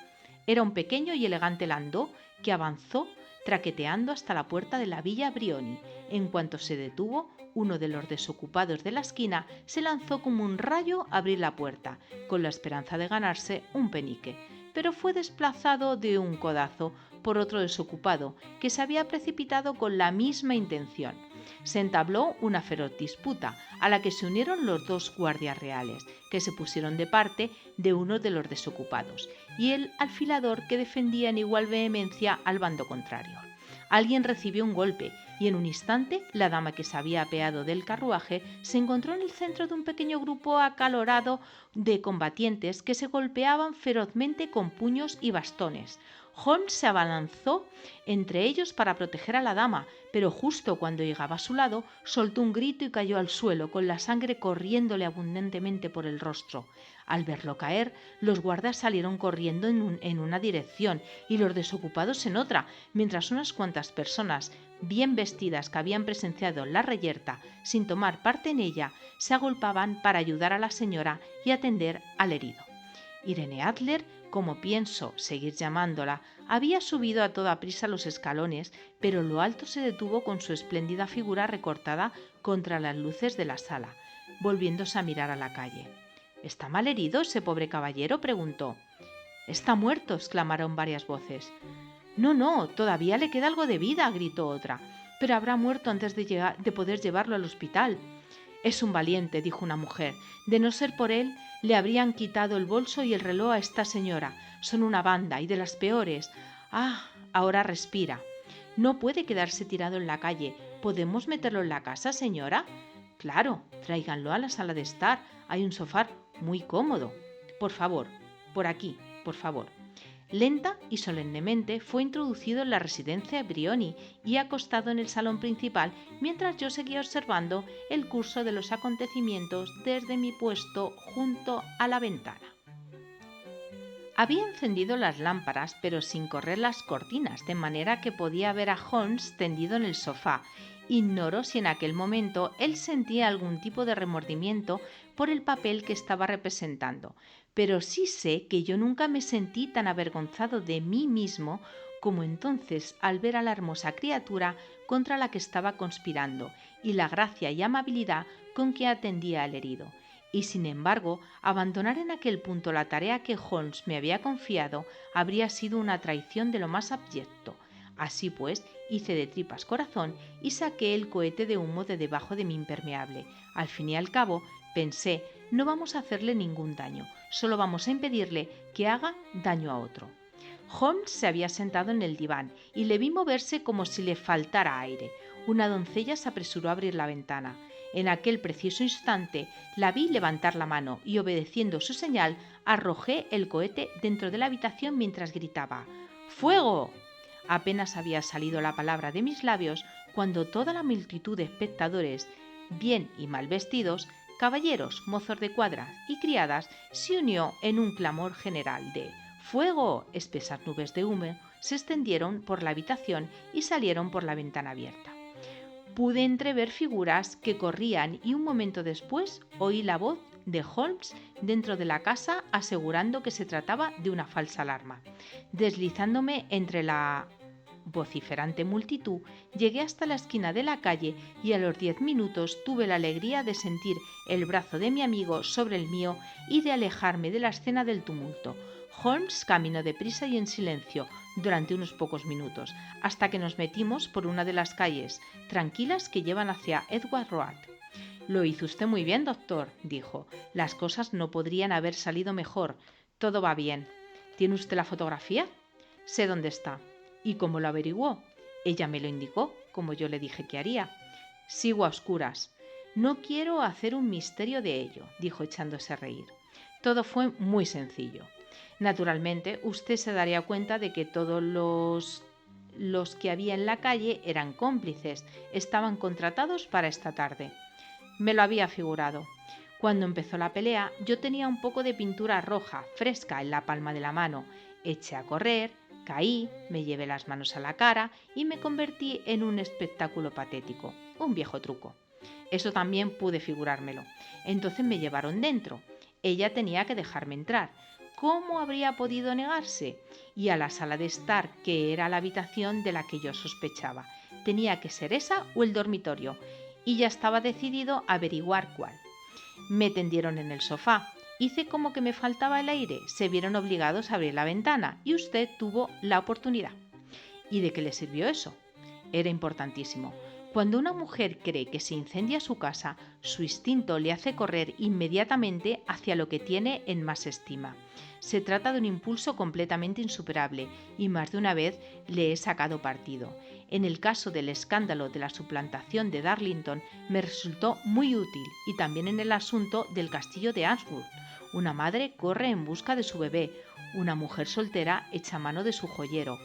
Era un pequeño y elegante landó que avanzó traqueteando hasta la puerta de la Villa Brioni. En cuanto se detuvo, uno de los desocupados de la esquina se lanzó como un rayo a abrir la puerta, con la esperanza de ganarse un penique, pero fue desplazado de un codazo por otro desocupado, que se había precipitado con la misma intención. Se entabló una feroz disputa, a la que se unieron los 2 guardias reales, que se pusieron de parte de uno de los desocupados, y el alfilador, que defendía en igual vehemencia al bando contrario. Alguien recibió un golpe y en un instante la dama, que se había apeado del carruaje, se encontró en el centro de un pequeño grupo acalorado de combatientes que se golpeaban ferozmente con puños y bastones. Holmes se abalanzó entre ellos para proteger a la dama, pero justo cuando llegaba a su lado soltó un grito y cayó al suelo, con la sangre corriéndole abundantemente por el rostro. Al verlo caer, los guardas salieron corriendo en una dirección y los desocupados en otra, mientras unas cuantas personas bien vestidas que habían presenciado la reyerta sin tomar parte en ella se agolpaban para ayudar a la señora y atender al herido. Irene Adler, como pienso seguir llamándola, había subido a toda prisa los escalones, pero en lo alto se detuvo con su espléndida figura recortada contra las luces de la sala, volviéndose a mirar a la calle. ¿Está mal herido ese pobre caballero?, preguntó. «Está muerto», exclamaron varias voces. «No, no, todavía le queda algo de vida», gritó otra, «pero habrá muerto antes de poder llevarlo al hospital». «Es un valiente», dijo una mujer. «De no ser por él, le habrían quitado el bolso y el reloj a esta señora. Son una banda, y de las peores. Ah, ahora respira. No puede quedarse tirado en la calle. ¿Podemos meterlo en la casa, señora?» «Claro, tráiganlo a la sala de estar. Hay un sofá muy cómodo. Por favor, por aquí, por favor». Lenta y solemnemente fue introducido en la residencia Brioni y acostado en el salón principal, mientras yo seguía observando el curso de los acontecimientos desde mi puesto junto a la ventana. Había encendido las lámparas, pero sin correr las cortinas, de manera que podía ver a Holmes tendido en el sofá. Ignoro si en aquel momento él sentía algún tipo de remordimiento por el papel que estaba representando, pero sí sé que yo nunca me sentí tan avergonzado de mí mismo como entonces al ver a la hermosa criatura contra la que estaba conspirando y la gracia y amabilidad con que atendía al herido. Y sin embargo, abandonar en aquel punto la tarea que Holmes me había confiado habría sido una traición de lo más abyecto. Así pues, hice de tripas corazón y saqué el cohete de humo de debajo de mi impermeable. Al fin y al cabo, pensé, no vamos a hacerle ningún daño, solo vamos a impedirle que haga daño a otro. Holmes se había sentado en el diván y le vi moverse como si le faltara aire. Una doncella se apresuró a abrir la ventana. En aquel preciso instante la vi levantar la mano y, obedeciendo su señal, arrojé el cohete dentro de la habitación mientras gritaba «¡Fuego!». Apenas había salido la palabra de mis labios cuando toda la multitud de espectadores, bien y mal vestidos, caballeros, mozos de cuadra y criadas, se unió en un clamor general de «¡Fuego!». Espesas nubes de humo se extendieron por la habitación y salieron por la ventana abierta. Pude entrever figuras que corrían y un momento después oí la voz de Holmes dentro de la casa asegurando que se trataba de una falsa alarma. Deslizándome entre la vociferante multitud, llegué hasta la esquina de la calle y a los 10 minutos tuve la alegría de sentir el brazo de mi amigo sobre el mío y de alejarme de la escena del tumulto. Holmes caminó deprisa y en silencio durante unos pocos minutos, hasta que nos metimos por una de las calles tranquilas que llevan hacia Edward Road. «Lo hizo usted muy bien, doctor», dijo. «Las cosas no podrían haber salido mejor. Todo va bien. ¿Tiene usted la fotografía?» «Sé dónde está». «¿Y cómo lo averiguó?» «Ella me lo indicó, como yo le dije que haría». «Sigo a oscuras». «No quiero hacer un misterio de ello», dijo echándose a reír. «Todo fue muy sencillo. Naturalmente, usted se daría cuenta de que todos los que había en la calle eran cómplices, estaban contratados para esta tarde». Me lo había figurado. Cuando empezó la pelea, yo tenía un poco de pintura roja, fresca, en la palma de la mano. Eché a correr, caí, me llevé las manos a la cara y me convertí en un espectáculo patético, un viejo truco. Eso también pude figurármelo. Entonces me llevaron dentro. Ella tenía que dejarme entrar. ¿Cómo habría podido negarse? Y a la sala de estar, que era la habitación de la que yo sospechaba. Tenía que ser esa o el dormitorio. Y ya estaba decidido a averiguar cuál. Me tendieron en el sofá. Hice como que me faltaba el aire. Se vieron obligados a abrir la ventana y usted tuvo la oportunidad. ¿Y de qué le sirvió eso? Era importantísimo. Cuando una mujer cree que se incendia su casa, su instinto le hace correr inmediatamente hacia lo que tiene en más estima. Se trata de un impulso completamente insuperable y más de una vez le he sacado partido. En el caso del escándalo de la suplantación de Darlington me resultó muy útil y también en el asunto del castillo de Answood. Una madre corre en busca de su bebé, una mujer soltera echa mano de su joyero.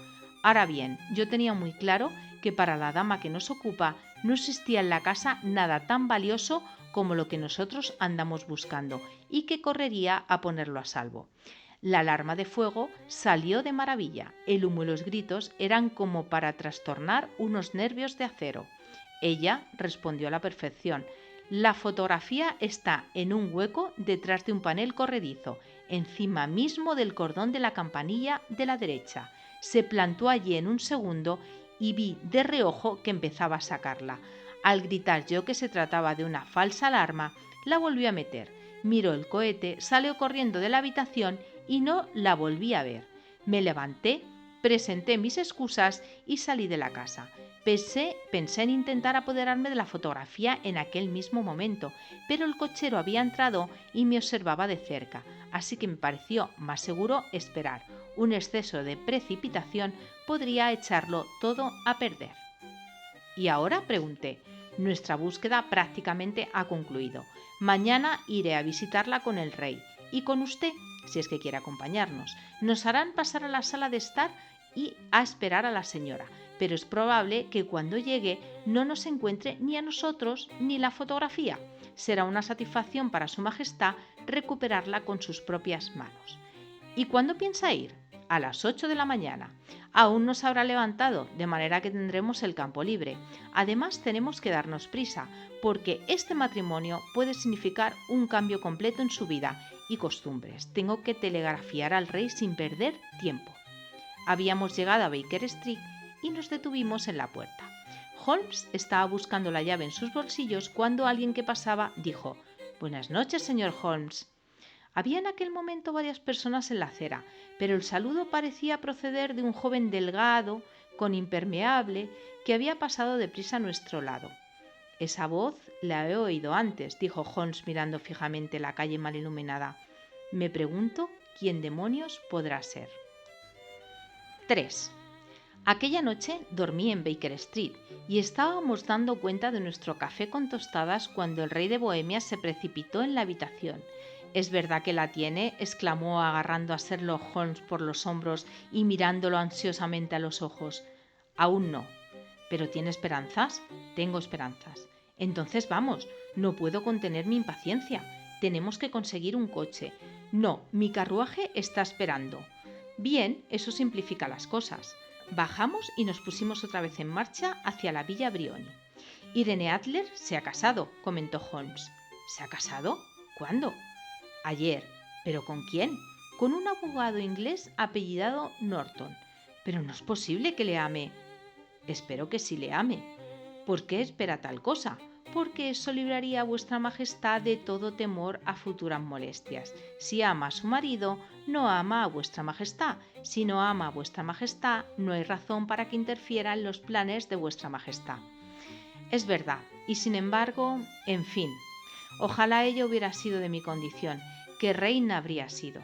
Ahora bien, yo tenía muy claro que para la dama que nos ocupa no existía en la casa nada tan valioso como lo que nosotros andamos buscando y que correría a ponerlo a salvo. La alarma de fuego salió de maravilla. El humo y los gritos eran como para trastornar unos nervios de acero. Ella respondió a la perfección. La fotografía está en un hueco detrás de un panel corredizo, encima mismo del cordón de la campanilla de la derecha. Se plantó allí en un segundo y vi de reojo que empezaba a sacarla. Al gritar yo que se trataba de una falsa alarma, la volvió a meter. Miró el cohete, salió corriendo de la habitación y no la volví a ver. Me levanté, presenté mis excusas y salí de la casa. Pensé en intentar apoderarme de la fotografía en aquel mismo momento, pero el cochero había entrado y me observaba de cerca, así que me pareció más seguro esperar. Un exceso de precipitación podría echarlo todo a perder. ¿Y ahora?, pregunté. Nuestra búsqueda prácticamente ha concluido. Mañana iré a visitarla con el rey y con usted, si es que quiere acompañarnos. Nos harán pasar a la sala de estar y a esperar a la señora, pero es probable que cuando llegue no nos encuentre ni a nosotros ni la fotografía. Será una satisfacción para su majestad recuperarla con sus propias manos. ¿Y cuándo piensa ir? A las 8 de la mañana. Aún no se habrá levantado, de manera que tendremos el campo libre. Además, tenemos que darnos prisa, porque este matrimonio puede significar un cambio completo en su vida y costumbres. Tengo que telegrafiar al rey sin perder tiempo. Habíamos llegado a Baker Street y nos detuvimos en la puerta. Holmes estaba buscando la llave en sus bolsillos cuando alguien que pasaba dijo: «Buenas noches, señor Holmes». Había en aquel momento varias personas en la acera, pero el saludo parecía proceder de un joven delgado, con impermeable, que había pasado deprisa a nuestro lado. «Esa voz la he oído antes», dijo Holmes mirando fijamente la calle mal iluminada. «Me pregunto quién demonios podrá ser». 3. Aquella noche dormí en Baker Street y estábamos dando cuenta de nuestro café con tostadas cuando el rey de Bohemia se precipitó en la habitación. «¿Es verdad que la tiene?», exclamó agarrando a Sherlock Holmes por los hombros y mirándolo ansiosamente a los ojos. «Aún no». «¿Pero tiene esperanzas?» «Tengo esperanzas». «Entonces vamos, no puedo contener mi impaciencia. Tenemos que conseguir un coche». «No, mi carruaje está esperando». «Bien, eso simplifica las cosas». Bajamos y nos pusimos otra vez en marcha hacia la Villa Brioni. Irene Adler se ha casado, comentó Holmes. ¿Se ha casado? ¿Cuándo? Ayer. ¿Pero con quién? Con un abogado inglés apellidado Norton. Pero no es posible que le ame. Espero que sí le ame. ¿Por qué espera tal cosa? Porque eso libraría a vuestra majestad de todo temor a futuras molestias. Si ama a su marido, no ama a vuestra majestad. Si no ama a vuestra majestad, no hay razón para que interfiera en los planes de vuestra majestad. Es verdad, y sin embargo, en fin, ojalá ella hubiera sido de mi condición, que reina habría sido.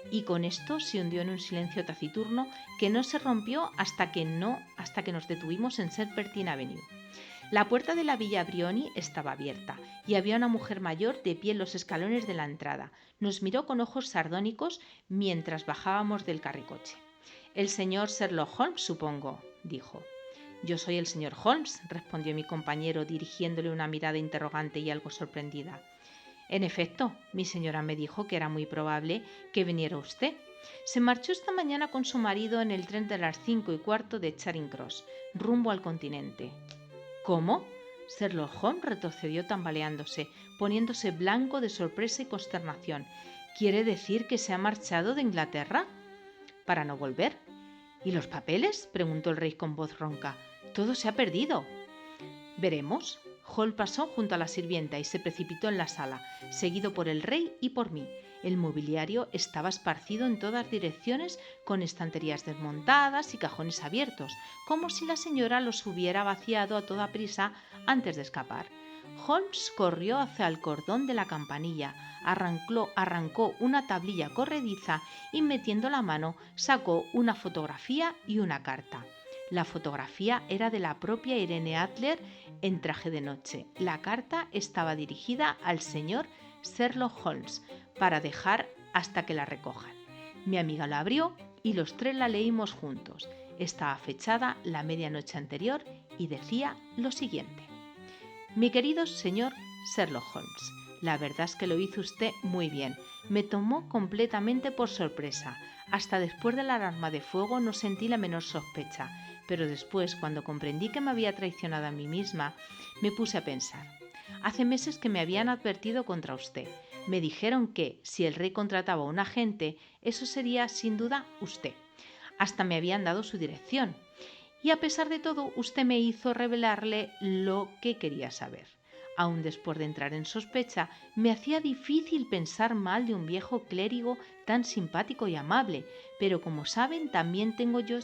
Y con esto se hundió en un silencio taciturno que no se rompió hasta que nos detuvimos en Serpentine Avenue. La puerta de la Villa Brioni estaba abierta y había una mujer mayor de pie en los escalones de la entrada. Nos miró con ojos sardónicos mientras bajábamos del carricoche. «El señor Sherlock Holmes, supongo», dijo. «Yo soy el señor Holmes», respondió mi compañero dirigiéndole una mirada interrogante y algo sorprendida. «En efecto, mi señora me dijo que era muy probable que viniera usted. Se marchó esta mañana con su marido en el tren de las 5:15 de Charing Cross, rumbo al continente». «¿Cómo?». Sherlock Holmes retrocedió tambaleándose, poniéndose blanco de sorpresa y consternación. «¿Quiere decir que se ha marchado de Inglaterra?» «Para no volver». «¿Y los papeles?», preguntó el rey con voz ronca. «Todo se ha perdido». «Veremos». Hall pasó junto a la sirvienta y se precipitó en la sala, seguido por el rey y por mí. El mobiliario estaba esparcido en todas direcciones, con estanterías desmontadas y cajones abiertos, como si la señora los hubiera vaciado a toda prisa antes de escapar. Holmes corrió hacia el cordón de la campanilla, arrancó una tablilla corrediza y, metiendo la mano, sacó una fotografía y una carta. La fotografía era de la propia Irene Adler en traje de noche. La carta estaba dirigida al señor Sherlock Holmes para dejar hasta que la recojan. Mi amiga la abrió y los tres la leímos juntos. Estaba fechada la medianoche anterior y decía lo siguiente: «Mi querido señor Sherlock Holmes, la verdad es que lo hizo usted muy bien. Me tomó completamente por sorpresa. Hasta después de la alarma de fuego no sentí la menor sospecha, pero después, cuando comprendí que me había traicionado a mí misma, me puse a pensar. Hace meses que me habían advertido contra usted. Me dijeron que, si el rey contrataba a un agente, eso sería sin duda usted. Hasta me habían dado su dirección. Y a pesar de todo, usted me hizo revelarle lo que quería saber. Aún después de entrar en sospecha, me hacía difícil pensar mal de un viejo clérigo tan simpático y amable, pero como saben, también tengo yo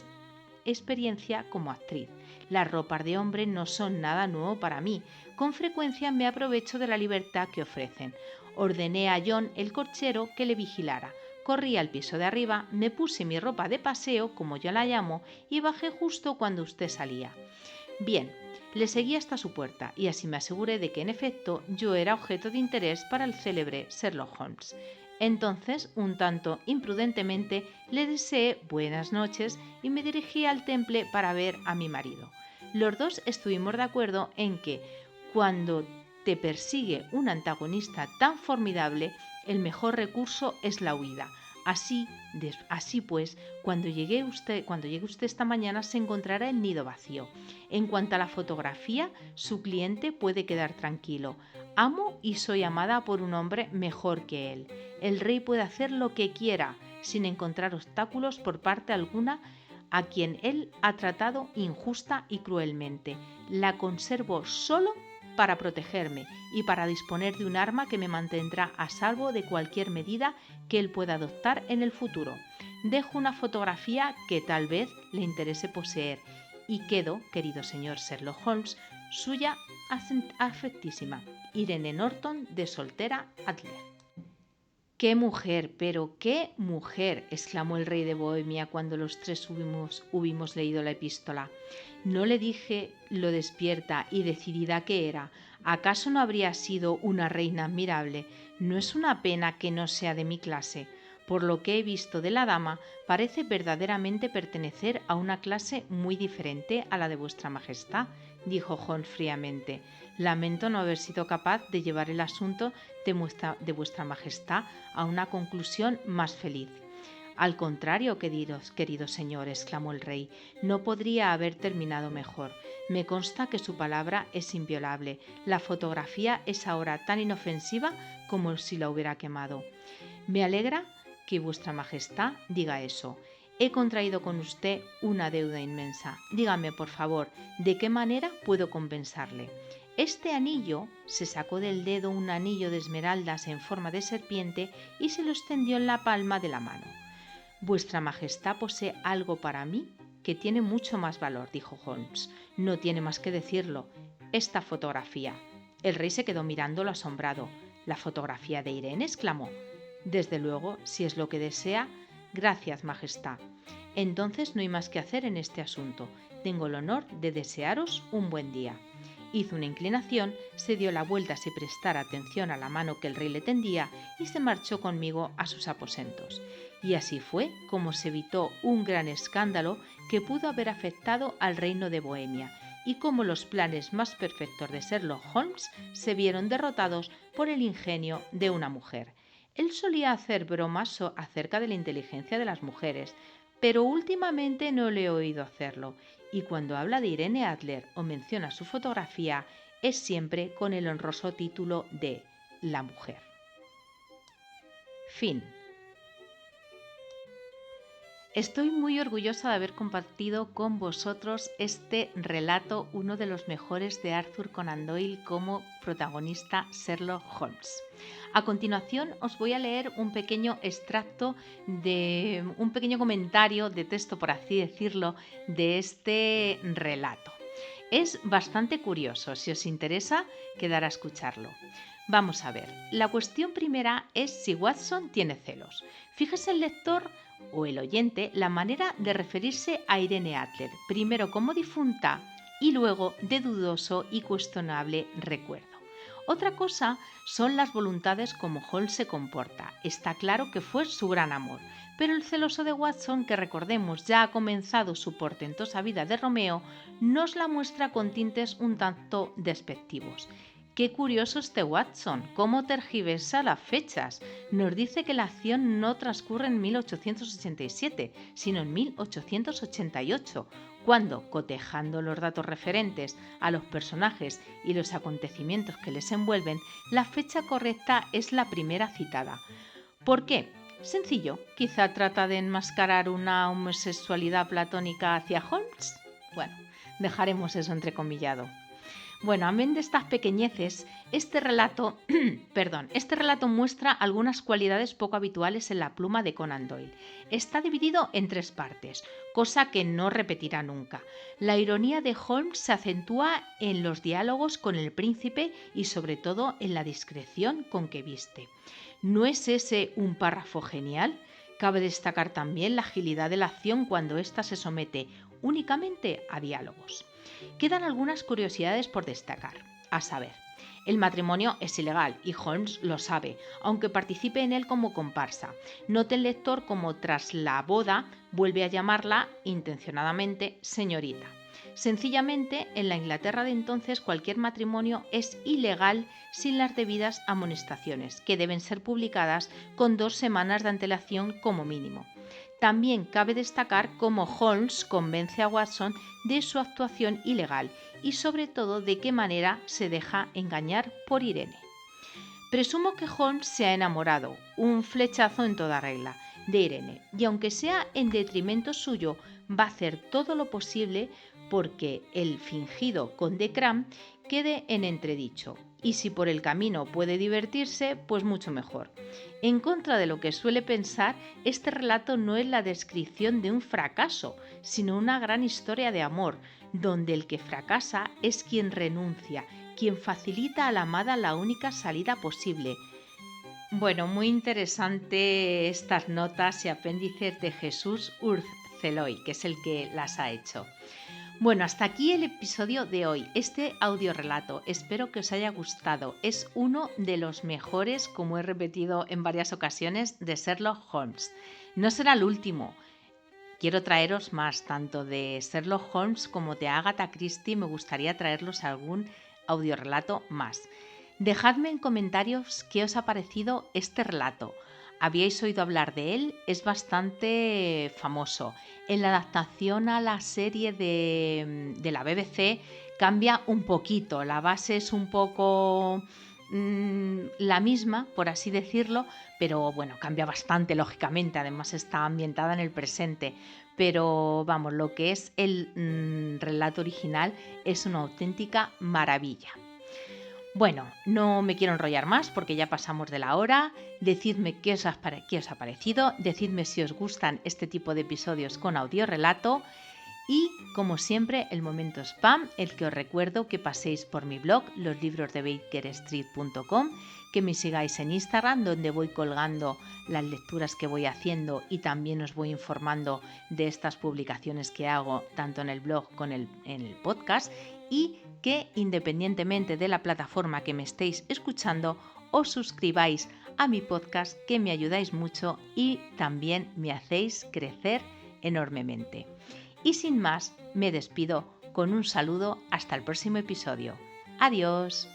experiencia como actriz. Las ropas de hombre no son nada nuevo para mí. Con frecuencia me aprovecho de la libertad que ofrecen. Ordené a John, el cochero, que le vigilara. Corrí al piso de arriba, me puse mi ropa de paseo, como yo la llamo, y bajé justo cuando usted salía. Bien, le seguí hasta su puerta y así me aseguré de que en efecto yo era objeto de interés para el célebre Sherlock Holmes. Entonces, un tanto imprudentemente, le deseé buenas noches y me dirigí al temple para ver a mi marido. Los dos estuvimos de acuerdo en que, cuando te persigue un antagonista tan formidable, el mejor recurso es la huida. Así pues, cuando llegue usted esta mañana, se encontrará el nido vacío. En cuanto a la fotografía, su cliente puede quedar tranquilo. Amo y soy amada por un hombre mejor que él. El rey puede hacer lo que quiera, sin encontrar obstáculos por parte alguna a quien él ha tratado injusta y cruelmente. La conservo solo para protegerme y para disponer de un arma que me mantendrá a salvo de cualquier medida que él pueda adoptar en el futuro. Dejo una fotografía que tal vez le interese poseer y quedo, querido señor Sherlock Holmes, suya afectísima, Irene Norton, de soltera Adler». «¡Qué mujer, pero qué mujer!», exclamó el rey de Bohemia cuando los tres hubimos leído la epístola. «¿No le dije lo despierta y decidida que era? ¿Acaso no habría sido una reina admirable? No es una pena que no sea de mi clase. Por lo que he visto de la dama, parece verdaderamente pertenecer a una clase muy diferente a la de vuestra majestad», dijo Holmes fríamente. «Lamento no haber sido capaz de llevar el asunto de vuestra majestad a una conclusión más feliz. Al contrario, querido señor, exclamó el rey, no podría haber terminado mejor. Me consta que su palabra es inviolable. La fotografía es ahora tan inofensiva como si la hubiera quemado. Me alegra que vuestra majestad diga eso. He contraído con usted una deuda inmensa. Dígame, por favor, ¿de qué manera puedo compensarle? Este anillo, se sacó del dedo un anillo de esmeraldas en forma de serpiente y se lo extendió en la palma de la mano. Vuestra majestad posee algo para mí que tiene mucho más valor, dijo Holmes. No tiene más que decirlo. Esta fotografía. El rey se quedó mirándolo asombrado. ¿La fotografía de Irene?, exclamó. Desde luego, si es lo que desea. Gracias, majestad. Entonces no hay más que hacer en este asunto. Tengo el honor de desearos un buen día. Hizo una inclinación, se dio la vuelta sin prestar atención a la mano que el rey le tendía y se marchó conmigo a sus aposentos. Y así fue como se evitó un gran escándalo que pudo haber afectado al reino de Bohemia y cómo los planes más perfectos de Sherlock Holmes se vieron derrotados por el ingenio de una mujer. Él solía hacer bromas acerca de la inteligencia de las mujeres, pero últimamente no le he oído hacerlo, y cuando habla de Irene Adler o menciona su fotografía es siempre con el honroso título de La mujer. Fin. Estoy muy orgullosa de haber compartido con vosotros este relato, uno de los mejores de Arthur Conan Doyle como protagonista Sherlock Holmes. A continuación os voy a leer un pequeño extracto un pequeño comentario de texto, por así decirlo, de este relato. Es bastante curioso, si os interesa, quedar a escucharlo. Vamos a ver, la cuestión primera es si Watson tiene celos. Fíjese el lector o el oyente la manera de referirse a Irene Adler, primero como difunta y luego de dudoso y cuestionable recuerdo. Otra cosa son las voluntades como Holmes se comporta. Está claro que fue su gran amor, pero el celoso de Watson, que recordemos ya ha comenzado su portentosa vida de Romeo, nos la muestra con tintes un tanto despectivos. Qué curioso este Watson, cómo tergiversa las fechas. Nos dice que la acción no transcurre en 1887, sino en 1888, cuando, cotejando los datos referentes a los personajes y los acontecimientos que les envuelven, la fecha correcta es la primera citada. ¿Por qué? Sencillo, quizá trata de enmascarar una homosexualidad platónica hacia Holmes. Bueno, dejaremos eso entrecomillado. Bueno, amén de estas pequeñeces, este relato muestra algunas cualidades poco habituales en la pluma de Conan Doyle. Está dividido en 3 partes, cosa que no repetirá nunca. La ironía de Holmes se acentúa en los diálogos con el príncipe y sobre todo en la discreción con que viste. ¿No es ese un párrafo genial? Cabe destacar también la agilidad de la acción cuando ésta se somete únicamente a diálogos. Quedan algunas curiosidades por destacar, a saber, el matrimonio es ilegal y Holmes lo sabe, aunque participe en él como comparsa. Note el lector cómo tras la boda vuelve a llamarla, intencionadamente, señorita. Sencillamente, en la Inglaterra de entonces cualquier matrimonio es ilegal sin las debidas amonestaciones, que deben ser publicadas con 2 semanas de antelación como mínimo. También cabe destacar cómo Holmes convence a Watson de su actuación ilegal y sobre todo de qué manera se deja engañar por Irene. Presumo que Holmes se ha enamorado, un flechazo en toda regla, de Irene y aunque sea en detrimento suyo va a hacer todo lo posible porque el fingido conde Cram quede en entredicho. Y si por el camino puede divertirse, pues mucho mejor. En contra de lo que suele pensar, este relato no es la descripción de un fracaso, sino una gran historia de amor, donde el que fracasa es quien renuncia, quien facilita a la amada la única salida posible. Bueno, muy interesante estas notas y apéndices de Jesús Urceloy, que es el que las ha hecho. Bueno, hasta aquí el episodio de hoy, este audiorelato. Espero que os haya gustado. Es uno de los mejores, como he repetido en varias ocasiones, de Sherlock Holmes. No será el último. Quiero traeros más, tanto de Sherlock Holmes como de Agatha Christie. Me gustaría traerlos algún audiorelato más. Dejadme en comentarios qué os ha parecido este relato. habíais oído hablar de él, es bastante famoso. En la adaptación a la serie de la BBC cambia un poquito, la base es un poco la misma, por así decirlo, pero bueno, cambia bastante lógicamente, además está ambientada en el presente, pero vamos, lo que es el relato original es una auténtica maravilla. Bueno, no me quiero enrollar más porque ya pasamos de la hora. Decidme qué os ha parecido, decidme si os gustan este tipo de episodios con audiorelato. Y, como siempre, el momento spam, el que os recuerdo que paséis por mi blog, loslibrosdebakerstreet.com, que me sigáis en Instagram, donde voy colgando las lecturas que voy haciendo y también os voy informando de estas publicaciones que hago, tanto en el blog como en el podcast, y que, independientemente de la plataforma que me estéis escuchando, os suscribáis a mi podcast, que me ayudáis mucho y también me hacéis crecer enormemente. Y sin más, me despido con un saludo hasta el próximo episodio. ¡Adiós!